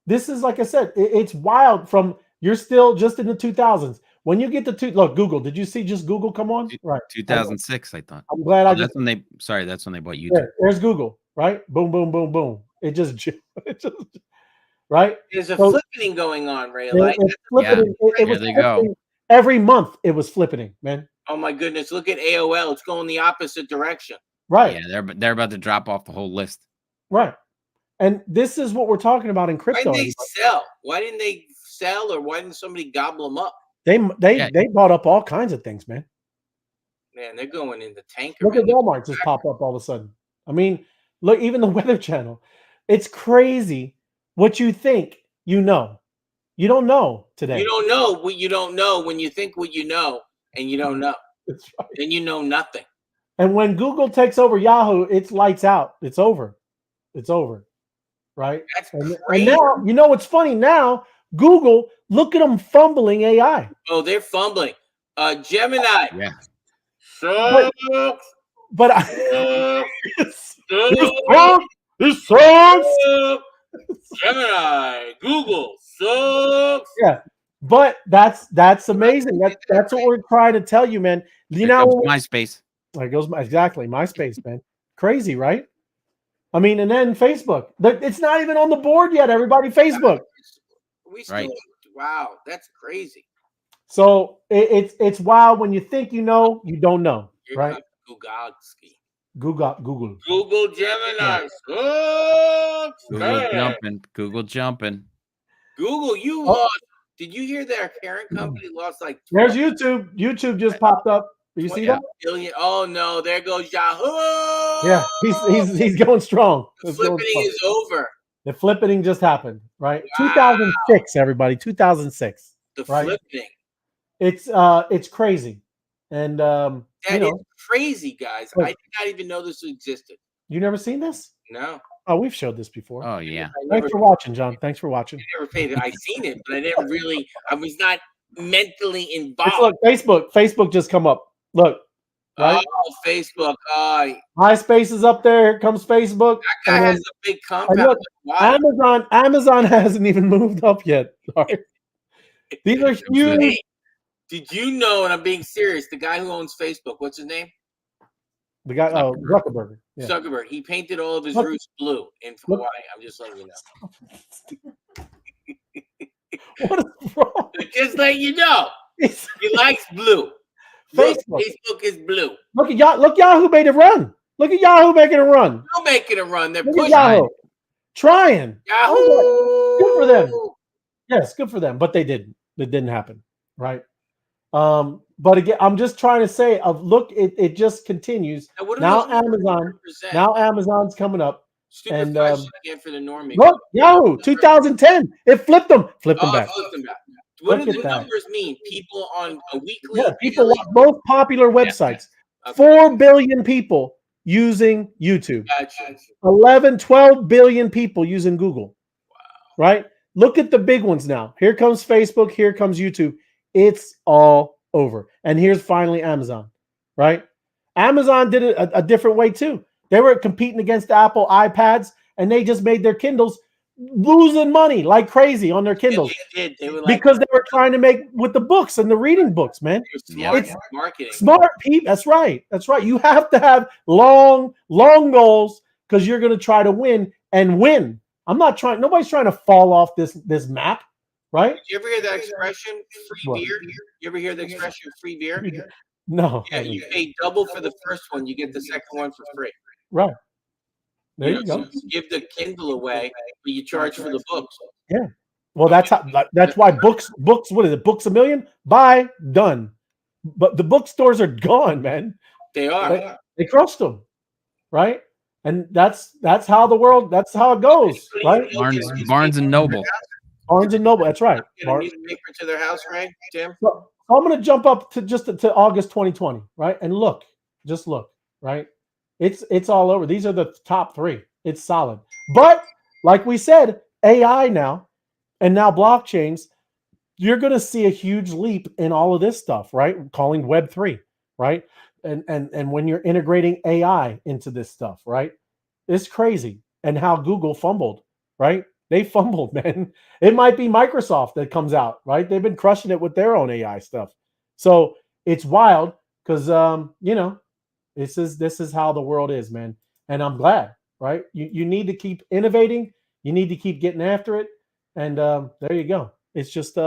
[SPEAKER 1] this is, like I said, it's wild from, you're still just in the 2000s. When you get to look, Google, did you see just Google come on? Right.
[SPEAKER 2] 2006, I thought.
[SPEAKER 1] I'm glad
[SPEAKER 2] that's when they bought YouTube.
[SPEAKER 1] There's Google, right? Boom, boom, boom, boom. It just right?
[SPEAKER 3] There's a flippening going on, Ray.
[SPEAKER 1] It was
[SPEAKER 2] there they go.
[SPEAKER 1] Every month it was flippening, man.
[SPEAKER 3] Oh my goodness. Look at AOL. It's going the opposite direction.
[SPEAKER 1] Right.
[SPEAKER 2] Yeah, they're about to drop off the whole list.
[SPEAKER 1] Right. And this is what we're talking about in crypto.
[SPEAKER 3] Why didn't they sell? Why didn't they sell, or why didn't somebody gobble them up?
[SPEAKER 1] They bought up all kinds of things, man.
[SPEAKER 3] Man, they're going in the tanker.
[SPEAKER 1] Look at Walmart just pop up all of a sudden. I mean, Look, even the Weather Channel. It's crazy what you think you know. You don't know today.
[SPEAKER 3] You don't know what you don't know when you think what you know, and you don't know.
[SPEAKER 1] That's right.
[SPEAKER 3] Then you know nothing.
[SPEAKER 1] And when Google takes over Yahoo, it's lights out. It's over. It's over. Right?
[SPEAKER 3] That's
[SPEAKER 1] And
[SPEAKER 3] crazy.
[SPEAKER 1] now, you know what's funny? Now, Google, look at them fumbling AI.
[SPEAKER 3] Oh, they're fumbling. Gemini.
[SPEAKER 2] Yeah.
[SPEAKER 1] But this sucks.
[SPEAKER 3] Gemini, Google sucks.
[SPEAKER 1] Yeah, but that's amazing. That's what we're trying to tell you, man. You
[SPEAKER 2] There
[SPEAKER 1] know,
[SPEAKER 2] comes MySpace.
[SPEAKER 1] there goes exactly MySpace, man. Crazy, right? I mean, and then Facebook. It's not even on the board yet. Everybody, Facebook.
[SPEAKER 3] We still,
[SPEAKER 2] Right.
[SPEAKER 3] Wow, that's crazy.
[SPEAKER 1] So it's wild when you think you know, you don't know,
[SPEAKER 3] Here
[SPEAKER 1] right?
[SPEAKER 3] comes Gugalski.
[SPEAKER 1] Google.
[SPEAKER 3] Google Gemini.
[SPEAKER 2] Google jumping. Google jumping.
[SPEAKER 3] Google, you lost. Did you hear that our parent company lost like
[SPEAKER 1] There's YouTube. YouTube just popped up. You see that?
[SPEAKER 3] billion? Oh no, there goes Yahoo.
[SPEAKER 1] Yeah, he's going strong.
[SPEAKER 3] The
[SPEAKER 1] He's going
[SPEAKER 3] flipping
[SPEAKER 1] strong.
[SPEAKER 3] is over.
[SPEAKER 1] The flippening just happened, right?
[SPEAKER 3] Wow.
[SPEAKER 1] 2006, everybody. 2006.
[SPEAKER 3] The
[SPEAKER 1] Right?
[SPEAKER 3] flipping.
[SPEAKER 1] It's crazy, and
[SPEAKER 3] That
[SPEAKER 1] you know,
[SPEAKER 3] is crazy, guys.
[SPEAKER 1] Look.
[SPEAKER 3] I did not even know this existed.
[SPEAKER 1] you never seen this?
[SPEAKER 3] No,
[SPEAKER 1] Oh, we've showed this before.
[SPEAKER 2] Oh yeah.
[SPEAKER 3] I never,
[SPEAKER 1] Thanks for watching, John. Thanks for watching.
[SPEAKER 3] never paid it. I seen it, but I never really. I was not mentally involved.
[SPEAKER 1] Look, Facebook just come up. Look, right?
[SPEAKER 3] Oh, Facebook. Oh,
[SPEAKER 1] MySpace is up there. Here comes Facebook.
[SPEAKER 3] that guy
[SPEAKER 1] And
[SPEAKER 3] has
[SPEAKER 1] then-
[SPEAKER 3] a big
[SPEAKER 1] and
[SPEAKER 3] compound.
[SPEAKER 1] look,
[SPEAKER 3] Wow.
[SPEAKER 1] Amazon hasn't even moved up yet. Sorry. These are huge.
[SPEAKER 3] Hey, did you know? And I'm being serious. The guy who owns Facebook, what's his name?
[SPEAKER 1] The guy, Zuckerberg. Yeah.
[SPEAKER 3] Zuckerberg. He painted all of his
[SPEAKER 1] Look.
[SPEAKER 3] roofs blue in Hawaii. I'm just letting you know.
[SPEAKER 1] What is wrong?
[SPEAKER 3] Just letting you know.
[SPEAKER 1] It's-
[SPEAKER 3] He likes blue. Look,
[SPEAKER 1] Facebook.
[SPEAKER 3] Facebook is blue.
[SPEAKER 1] Look at Yahoo made it run. Look at Yahoo making it run.
[SPEAKER 3] They're making a run. They're
[SPEAKER 1] Look at
[SPEAKER 3] pushing.
[SPEAKER 1] Yahoo. Trying.
[SPEAKER 3] Yahoo.
[SPEAKER 1] Good for them. Yes, good for them, but they didn't. It didn't happen, right? But again, I'm just trying to say, look, it just continues.
[SPEAKER 3] what do
[SPEAKER 1] Now
[SPEAKER 3] those
[SPEAKER 1] Amazon,
[SPEAKER 3] represent?
[SPEAKER 1] now Amazon's coming up.
[SPEAKER 3] Stupid
[SPEAKER 1] and,
[SPEAKER 3] question again for the normie.
[SPEAKER 1] Look, Yahoo, 2010, it flipped them back.
[SPEAKER 3] Flipped them back. What
[SPEAKER 1] Look
[SPEAKER 3] do
[SPEAKER 1] at
[SPEAKER 3] the
[SPEAKER 1] that.
[SPEAKER 3] numbers mean? People on a weekly.
[SPEAKER 1] Yeah, people,
[SPEAKER 3] daily?
[SPEAKER 1] most popular websites,
[SPEAKER 3] Okay.
[SPEAKER 1] 4 billion people using YouTube,
[SPEAKER 3] Gotcha.
[SPEAKER 1] 12 billion people using Google. Right? Look at the big ones now. Here comes Facebook. Here comes YouTube. It's all over. And here's finally Amazon. Right? Amazon did it a different way too. They were competing against Apple iPads, and they just made their Kindles losing money like crazy on their Kindles.
[SPEAKER 3] They did. They were like,
[SPEAKER 1] Because they were trying to make with the books and the reading books, man.
[SPEAKER 3] smart
[SPEAKER 1] It's
[SPEAKER 3] marketing.
[SPEAKER 1] Smart people. That's right. That's right. You have to have long goals because you're going to try to win and win. Nobody's trying to fall off this map, right?
[SPEAKER 3] Did you ever hear that expression, free
[SPEAKER 1] What?
[SPEAKER 3] beer? You ever hear the expression, free beer?
[SPEAKER 1] No.
[SPEAKER 3] Yeah, you pay double for the first one, you get the second one for free.
[SPEAKER 1] Right. There you
[SPEAKER 3] know,
[SPEAKER 1] go.
[SPEAKER 3] so you give the Kindle away, but you charge for the books.
[SPEAKER 1] Yeah. Well, that's why books, what is it? Books a million? Buy, done. But the bookstores are gone, man.
[SPEAKER 3] They are.
[SPEAKER 1] They crushed them. Right? And that's how the world, that's how it goes, right?
[SPEAKER 2] Barnes and Noble.
[SPEAKER 1] Barnes and Noble, that's right.
[SPEAKER 3] Get a newspaper to their house, right, Tim?
[SPEAKER 1] So I'm going to jump up to August 2020, right? And just look, right? It's all over. These are the top 3. It's solid. But like we said, AI now, and now blockchains, you're going to see a huge leap in all of this stuff, right? Calling Web3, right? And when you're integrating AI into this stuff, right? It's crazy. And how Google fumbled, right? They fumbled, man. It might be Microsoft that comes out, right? They've been crushing it with their own AI stuff. So it's wild because this is how the world is, man. And I'm glad, right? You need to keep innovating. You need to keep getting after it. And there you go. It's just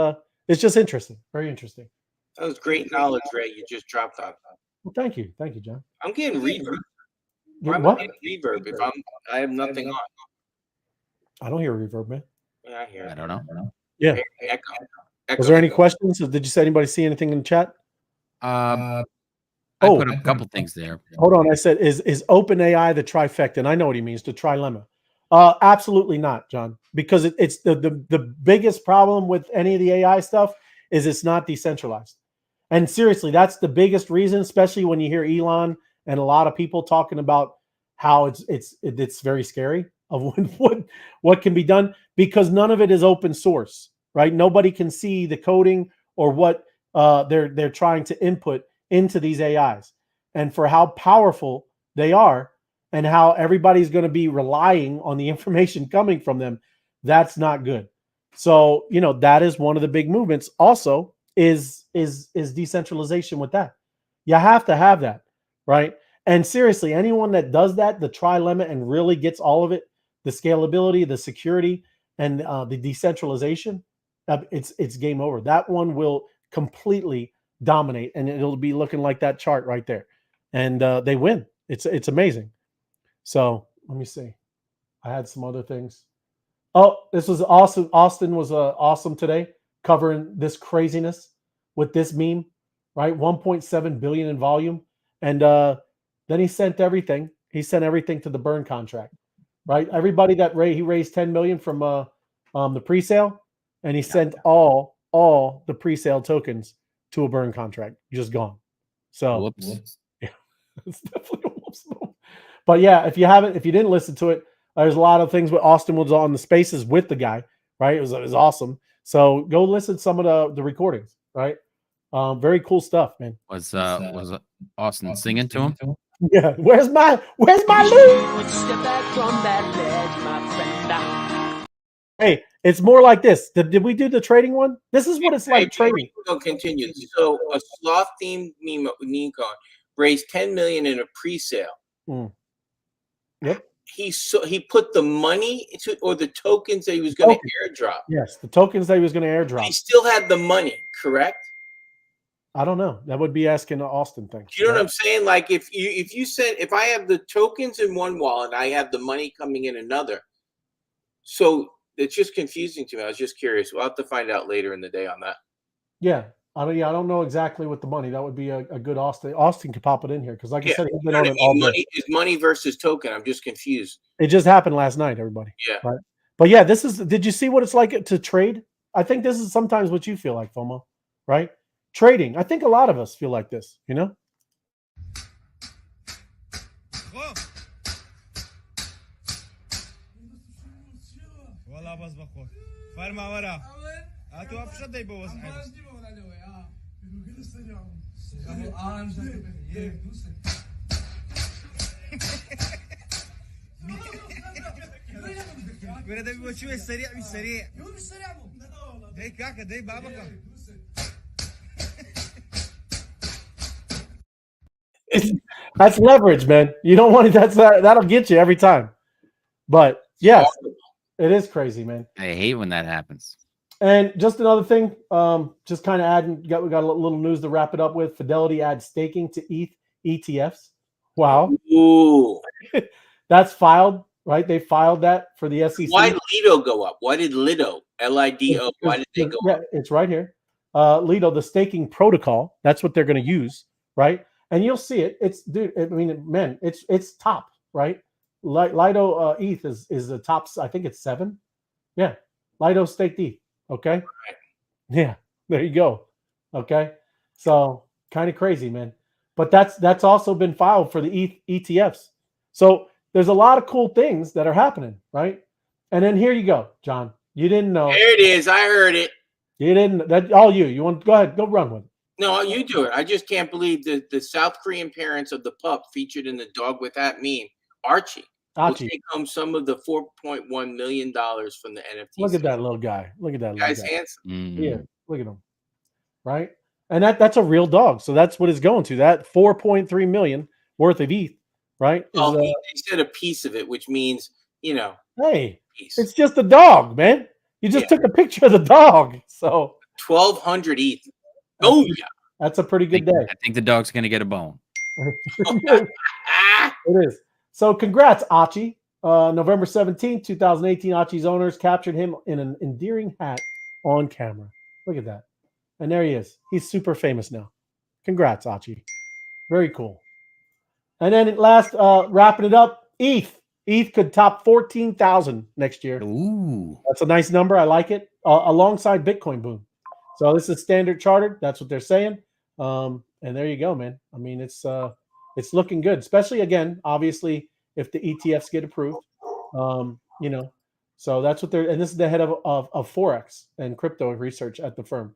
[SPEAKER 1] interesting. Very interesting.
[SPEAKER 3] That was great knowledge, Ray. You just dropped on.
[SPEAKER 1] Well, thank you, John.
[SPEAKER 3] I'm getting reverb.
[SPEAKER 1] Get
[SPEAKER 3] I'm
[SPEAKER 1] what?
[SPEAKER 3] getting reverb if I have nothing on.
[SPEAKER 1] I don't hear a reverb, man.
[SPEAKER 3] Yeah, I hear it.
[SPEAKER 2] I don't know.
[SPEAKER 1] Yeah.
[SPEAKER 3] Echo.
[SPEAKER 1] Was there any questions? Did you say anybody see anything in the chat?
[SPEAKER 2] I put a couple things there.
[SPEAKER 1] Hold on. I said, is OpenAI the trifecta? And I know what he means, the trilemma. Absolutely not, John, because it's the biggest problem with any of the AI stuff is it's not decentralized. And seriously, that's the biggest reason, especially when you hear Elon and a lot of people talking about how it's very scary of what can be done, because none of it is open source, right? Nobody can see the coding or what they're trying to input into these AIs, and for how powerful they are and how everybody's going to be relying on the information coming from them. That's not good. So, that is one of the big movements also is decentralization with that. You have to have that, right? And seriously, anyone that does that, the trilemma, and really gets all of it, the scalability, the security, and the decentralization, it's game over. That one will completely dominate, and it'll be looking like that chart right there. And they win. It's amazing. So let me see. I had some other things. Oh, this was awesome. Austin was awesome today, covering this craziness with this meme, right? 1.7 billion in volume. And then he sent everything. He sent everything to the burn contract, right? Everybody that he raised 10 million from the pre-sale, and he sent all the pre-sale tokens to a burn contract. Just gone. So
[SPEAKER 2] Whoops.
[SPEAKER 1] yeah, it's definitely a whoops. But yeah, if you didn't listen to it, there's a lot of things. But Austin was on the spaces with the guy, right? It was awesome. So go listen to some of the recordings, right? Very cool stuff, man.
[SPEAKER 2] Was Austin singing to him?
[SPEAKER 1] Yeah. Where's my loot?
[SPEAKER 5] Step back from that ledge, my friend.
[SPEAKER 1] Hey, it's more like this. Did we do the trading one? This is what it's like trading.
[SPEAKER 3] We'll continue. So a sloth themed meme coin raised 10 million in a pre-sale.
[SPEAKER 1] Yep.
[SPEAKER 3] He put the money or the tokens that he was going to airdrop.
[SPEAKER 1] Yes, the tokens that he was going to airdrop.
[SPEAKER 3] He still had the money, correct?
[SPEAKER 1] I don't know. That would be asking Austin thing.
[SPEAKER 3] You know what I'm saying? Like if I have the tokens in one wallet, I have the money coming in another. So it's just confusing to me. I was just curious. We'll have to find out later in the day on that.
[SPEAKER 1] Yeah. I don't know exactly with the money. That would be a good Austin. Austin could pop it in here because, like I said, he's been on it all day.
[SPEAKER 3] Is money versus token. I'm just confused.
[SPEAKER 1] It just happened last night, everybody.
[SPEAKER 3] Yeah.
[SPEAKER 1] Right? But yeah, did you see what it's like to trade? I think this is sometimes what you feel like, FOMO, right? Trading. I think a lot of us feel like this, That's leverage, man. You don't want it. That'll get you every time. But yes, it is crazy, man.
[SPEAKER 2] I hate when that happens.
[SPEAKER 1] And just another thing, just kind of adding, we got a little news to wrap it up with. Fidelity adds staking to ETH ETFs. Wow.
[SPEAKER 3] Ooh.
[SPEAKER 1] That's filed, right? They filed that for the SEC.
[SPEAKER 3] Why did Lido go up? Why did Lido, Lido, why did they go up?
[SPEAKER 1] It's right here. Lido, the staking protocol, that's what they're going to use, right? And you'll see it. It's top, right? Lido ETH is the top. I think it's 7. Yeah. Lido staked ETH. Okay.
[SPEAKER 3] Right.
[SPEAKER 1] Yeah. There you go. Okay. So kind of crazy, man. But that's also been filed for the ETFs. So there's a lot of cool things that are happening, right? And then here you go, John. You didn't know.
[SPEAKER 3] There it is. I heard it.
[SPEAKER 1] You didn't. That all you. You want? Go ahead. Go run with it.
[SPEAKER 3] No, you do it. I just can't believe the South Korean parents of the pup featured in the dog with that meme, Archie. Will take home some of the $4.1 million from the NFT.
[SPEAKER 1] Look at that little guy. Look at that little
[SPEAKER 3] guy's
[SPEAKER 1] guy.
[SPEAKER 3] handsome.
[SPEAKER 2] Mm-hmm.
[SPEAKER 1] Yeah, look at him. Right? And that's a real dog. So that's what it's going to. That 4.3 million worth of ETH, right?
[SPEAKER 3] He said a piece of it, which means,
[SPEAKER 1] hey, it's just a dog, man. You just took a picture of the dog. So
[SPEAKER 3] 1,200 ETH. Oh, yeah.
[SPEAKER 1] That's a pretty good day.
[SPEAKER 2] I think the dog's going to get a bone.
[SPEAKER 1] It is. So congrats, Achi. November 17th, 2018, Achi's owners captured him in an endearing hat on camera. Look at that. And there he is. He's super famous now. Congrats, Achi. Very cool. And then at last, wrapping it up, ETH could top 14,000 next year.
[SPEAKER 2] Ooh.
[SPEAKER 1] That's a nice number. I like it. Alongside Bitcoin boom. So this is Standard Chartered. That's what they're saying. And there you go, man. I mean, it's looking good, especially again, obviously, if the ETFs get approved. You know, so that's what they're. And this is the head of Forex and crypto research at the firm,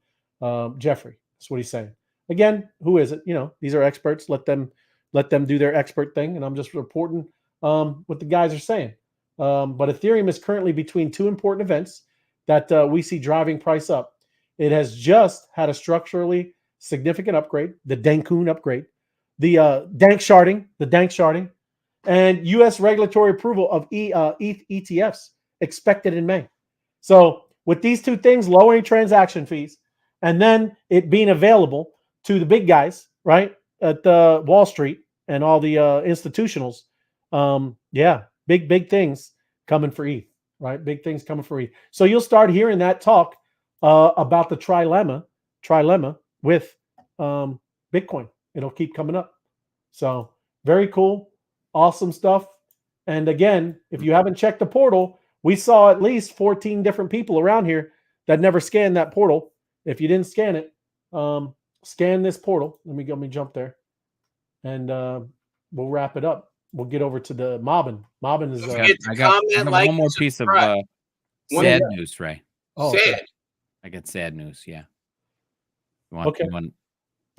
[SPEAKER 1] Jeffrey. That's what he's saying. Again, who is it? You know, these are experts. Let them do their expert thing, and I'm just reporting what the guys are saying. But Ethereum is currently between two important events that we see driving price up. It has just had a structurally significant upgrade, the Dankun upgrade, the dank sharding, and U.S. regulatory approval of ETH ETFs expected in May. So with these two things, lowering transaction fees, and then it being available to the big guys, right, at Wall Street and all the institutionals, yeah, big things coming for ETH, right? Big things coming for ETH. So you'll start hearing that talk about the trilemma with Bitcoin. It'll keep coming up. So very cool, awesome stuff. And again, if you haven't checked the portal, we saw at least 14 different people around here that never scanned that portal. If you didn't scan it, scan this portal. Let me jump there, and we'll wrap it up. We'll get over to the Mobbin. Mobbin is.
[SPEAKER 2] I got one more piece of sad news, Ray.
[SPEAKER 1] Oh,
[SPEAKER 3] sad.
[SPEAKER 1] okay.
[SPEAKER 2] I got sad news. Yeah.
[SPEAKER 1] Okay.
[SPEAKER 2] I'm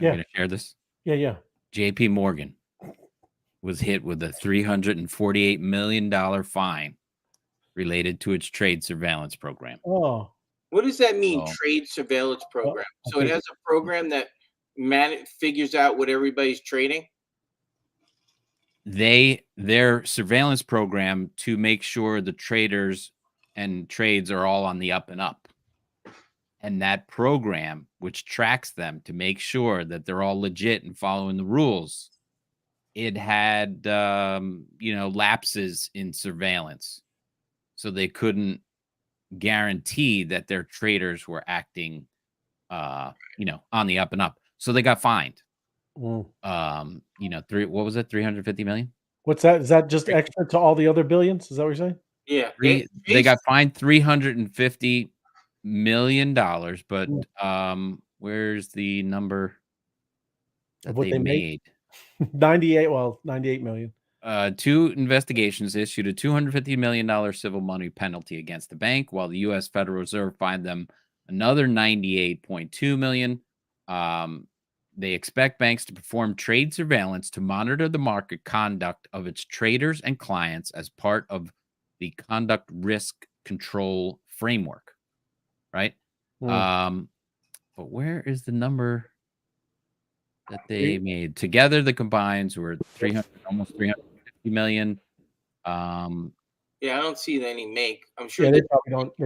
[SPEAKER 1] Yeah.
[SPEAKER 2] going to share this.
[SPEAKER 1] Yeah.
[SPEAKER 2] JP Morgan was hit with a $348 million fine related to its trade surveillance program.
[SPEAKER 1] Oh.
[SPEAKER 3] What does that mean,
[SPEAKER 2] Oh.
[SPEAKER 3] trade surveillance program? So
[SPEAKER 1] okay.
[SPEAKER 3] it has a program that figures out what everybody's trading?
[SPEAKER 2] Their surveillance program to make sure the traders and trades are all on the up and up. And that program, which tracks them to make sure that they're all legit and following the rules, it had, lapses in surveillance. So they couldn't guarantee that their traders were acting, on the up and up. So they got fined.
[SPEAKER 1] Mm.
[SPEAKER 2] What was it? 350 million?
[SPEAKER 1] What's that? Is that just extra to all the other billions? Is that what you're saying?
[SPEAKER 3] Yeah.
[SPEAKER 2] They got fined $350 million, but where's the number that
[SPEAKER 1] What
[SPEAKER 2] they made?
[SPEAKER 1] 98 million.
[SPEAKER 2] Two investigations issued a $250 million civil money penalty against the bank, while the U.S. Federal Reserve fined them another $98.2 million. They expect banks to perform trade surveillance to monitor the market conduct of its traders and clients as part of the conduct risk control framework, right? But where is the number that they made? Together, the combines were almost 350 million.
[SPEAKER 3] Yeah, I don't see any make. I'm sure
[SPEAKER 1] they probably don't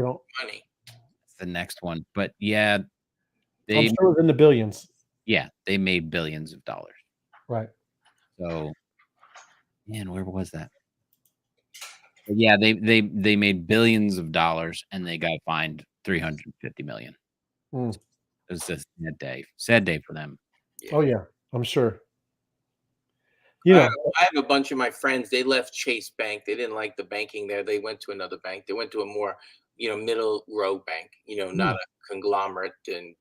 [SPEAKER 3] money.
[SPEAKER 2] That's the next one, but yeah,
[SPEAKER 1] I'm sure it's in the billions.
[SPEAKER 2] Yeah, they made billions of dollars.
[SPEAKER 1] Right.
[SPEAKER 2] So, man, where was that? But yeah, they made billions of dollars and they got fined 350 million. It was a sad day for them.
[SPEAKER 3] Yeah.
[SPEAKER 1] Oh yeah, I'm sure.
[SPEAKER 3] I have a bunch of my friends. They left Chase Bank. They didn't like the banking there. They went to another bank. They went to a more, middle row bank. Not a conglomerate and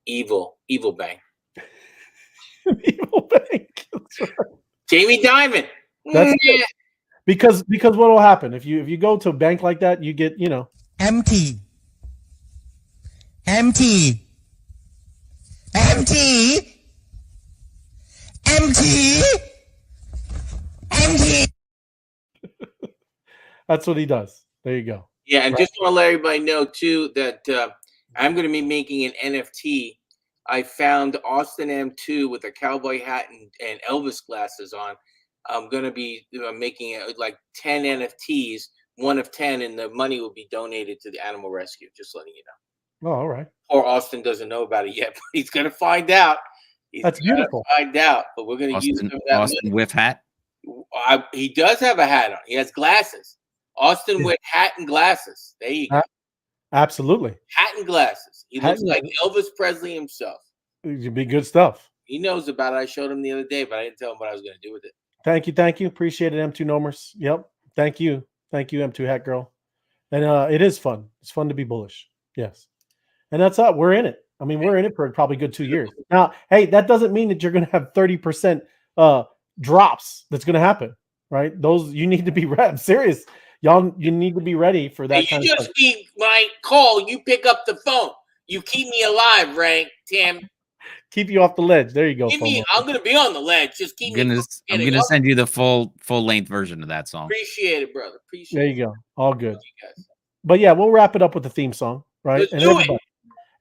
[SPEAKER 3] evil bank.
[SPEAKER 1] Evil bank. That's right.
[SPEAKER 3] Jamie Dimon.
[SPEAKER 1] That's it. Because what will happen if you go to a bank like that, you get
[SPEAKER 9] empty.
[SPEAKER 1] That's what he does. There you go.
[SPEAKER 3] Yeah, and just want to let everybody know too that I'm going to be making an NFT. I found Austin M2 with a cowboy hat and Elvis glasses on. I'm going to be making it like 10 NFTs, 1 of 10, and the money will be donated to the animal rescue. Just letting you know.
[SPEAKER 1] Oh, all right.
[SPEAKER 3] Poor Austin doesn't know about it yet, but he's going to find out.
[SPEAKER 1] That's beautiful.
[SPEAKER 3] Find out, but we're going to use some of that
[SPEAKER 2] Austin with hat.
[SPEAKER 3] He does have a hat on. He has glasses. Austin with hat and glasses. There you go.
[SPEAKER 1] Absolutely.
[SPEAKER 3] Hat and glasses. He looks like Elvis Presley himself.
[SPEAKER 1] It'd be good stuff.
[SPEAKER 3] He knows about it. I showed him the other day, but I didn't tell him what I was going to do with it.
[SPEAKER 1] Thank you. Appreciate it, M2 Nomers. Yep. Thank you, M2 Hat Girl. And it is fun. It's fun to be bullish. Yes. And that's up. We're in it. I mean, we're in it for probably a good 2 years. Now, hey, that doesn't mean that you're going to have 30% drops. That's going to happen, right? Those you need to be ready. I'm serious. Y'all, you need to be ready for that.
[SPEAKER 3] Hey, you just be my call. You pick up the phone. You keep me alive, Ray. Tim.
[SPEAKER 1] Keep you off the ledge. There you go.
[SPEAKER 3] I'm going to be on the ledge. Just keep me.
[SPEAKER 2] I'm gonna send you the full length version of that song.
[SPEAKER 3] Appreciate it, brother. Appreciate
[SPEAKER 1] there
[SPEAKER 3] it.
[SPEAKER 1] you go. All good. But yeah, we'll wrap it up with the theme song, right?
[SPEAKER 3] Let's
[SPEAKER 1] and
[SPEAKER 3] do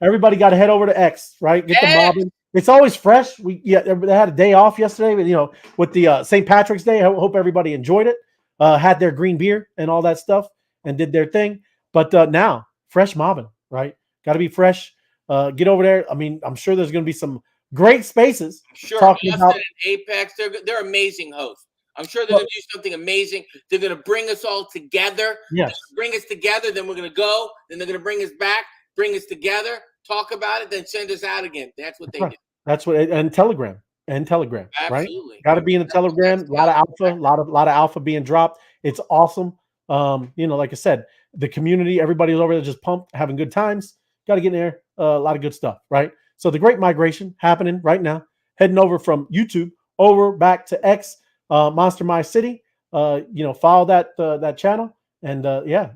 [SPEAKER 1] everybody got to head over to X, right? Get the mobbing. It's always fresh. They had a day off yesterday, but with the St. Patrick's Day. I hope everybody enjoyed it. Had their green beer and all that stuff and did their thing. But now, fresh mobbing, right? Got to be fresh. Get over there. I mean, I'm sure there's going to be some great spaces.
[SPEAKER 3] Sure,
[SPEAKER 1] talking
[SPEAKER 3] Austin
[SPEAKER 1] about
[SPEAKER 3] and Apex, they're amazing hosts. I'm sure they're going to do something amazing. They're going to bring us all together.
[SPEAKER 1] Yes.
[SPEAKER 3] Bring us together. Then we're going to go. Then they're going to bring us back, bring us together, talk about it, then send us out again. That's what they do.
[SPEAKER 1] That's what, and Telegram,
[SPEAKER 3] Absolutely.
[SPEAKER 1] right? Got to be in the Telegram. A lot of alpha, a lot of alpha being dropped. It's awesome. Like I said, the community, everybody's over there just pumped, having good times. Got to get in there. A lot of good stuff, right? So the great migration happening right now, heading over from YouTube over back to X, Monster My City. Follow that channel, and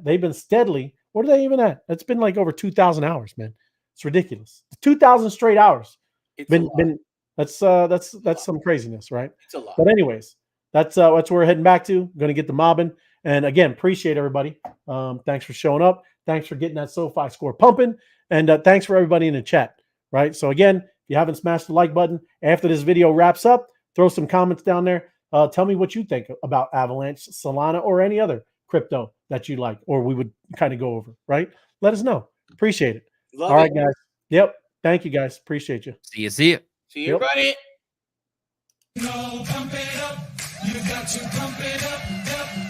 [SPEAKER 1] they've been steadily. What are they even at? It's been like over 2,000 hours, man. It's ridiculous. 2,000 straight hours. That's some craziness, right?
[SPEAKER 3] It's a lot.
[SPEAKER 1] But anyways, that's what we're heading back to. Going to get the mobbing, and again, appreciate everybody. Thanks for showing up. Thanks for getting that SoFi score pumping, and thanks for everybody in the chat. Right. So again, if you haven't smashed the like button after this video wraps up, throw some comments down there. Tell me what you think about Avalanche, Solana, or any other crypto that you like, or we would kind of go over. Right. Let us know. Appreciate it. All right, guys. Yep. Thank you, guys. Appreciate you.
[SPEAKER 2] See you.
[SPEAKER 3] See you, everybody.
[SPEAKER 7] Pump it up. You got to pump it up.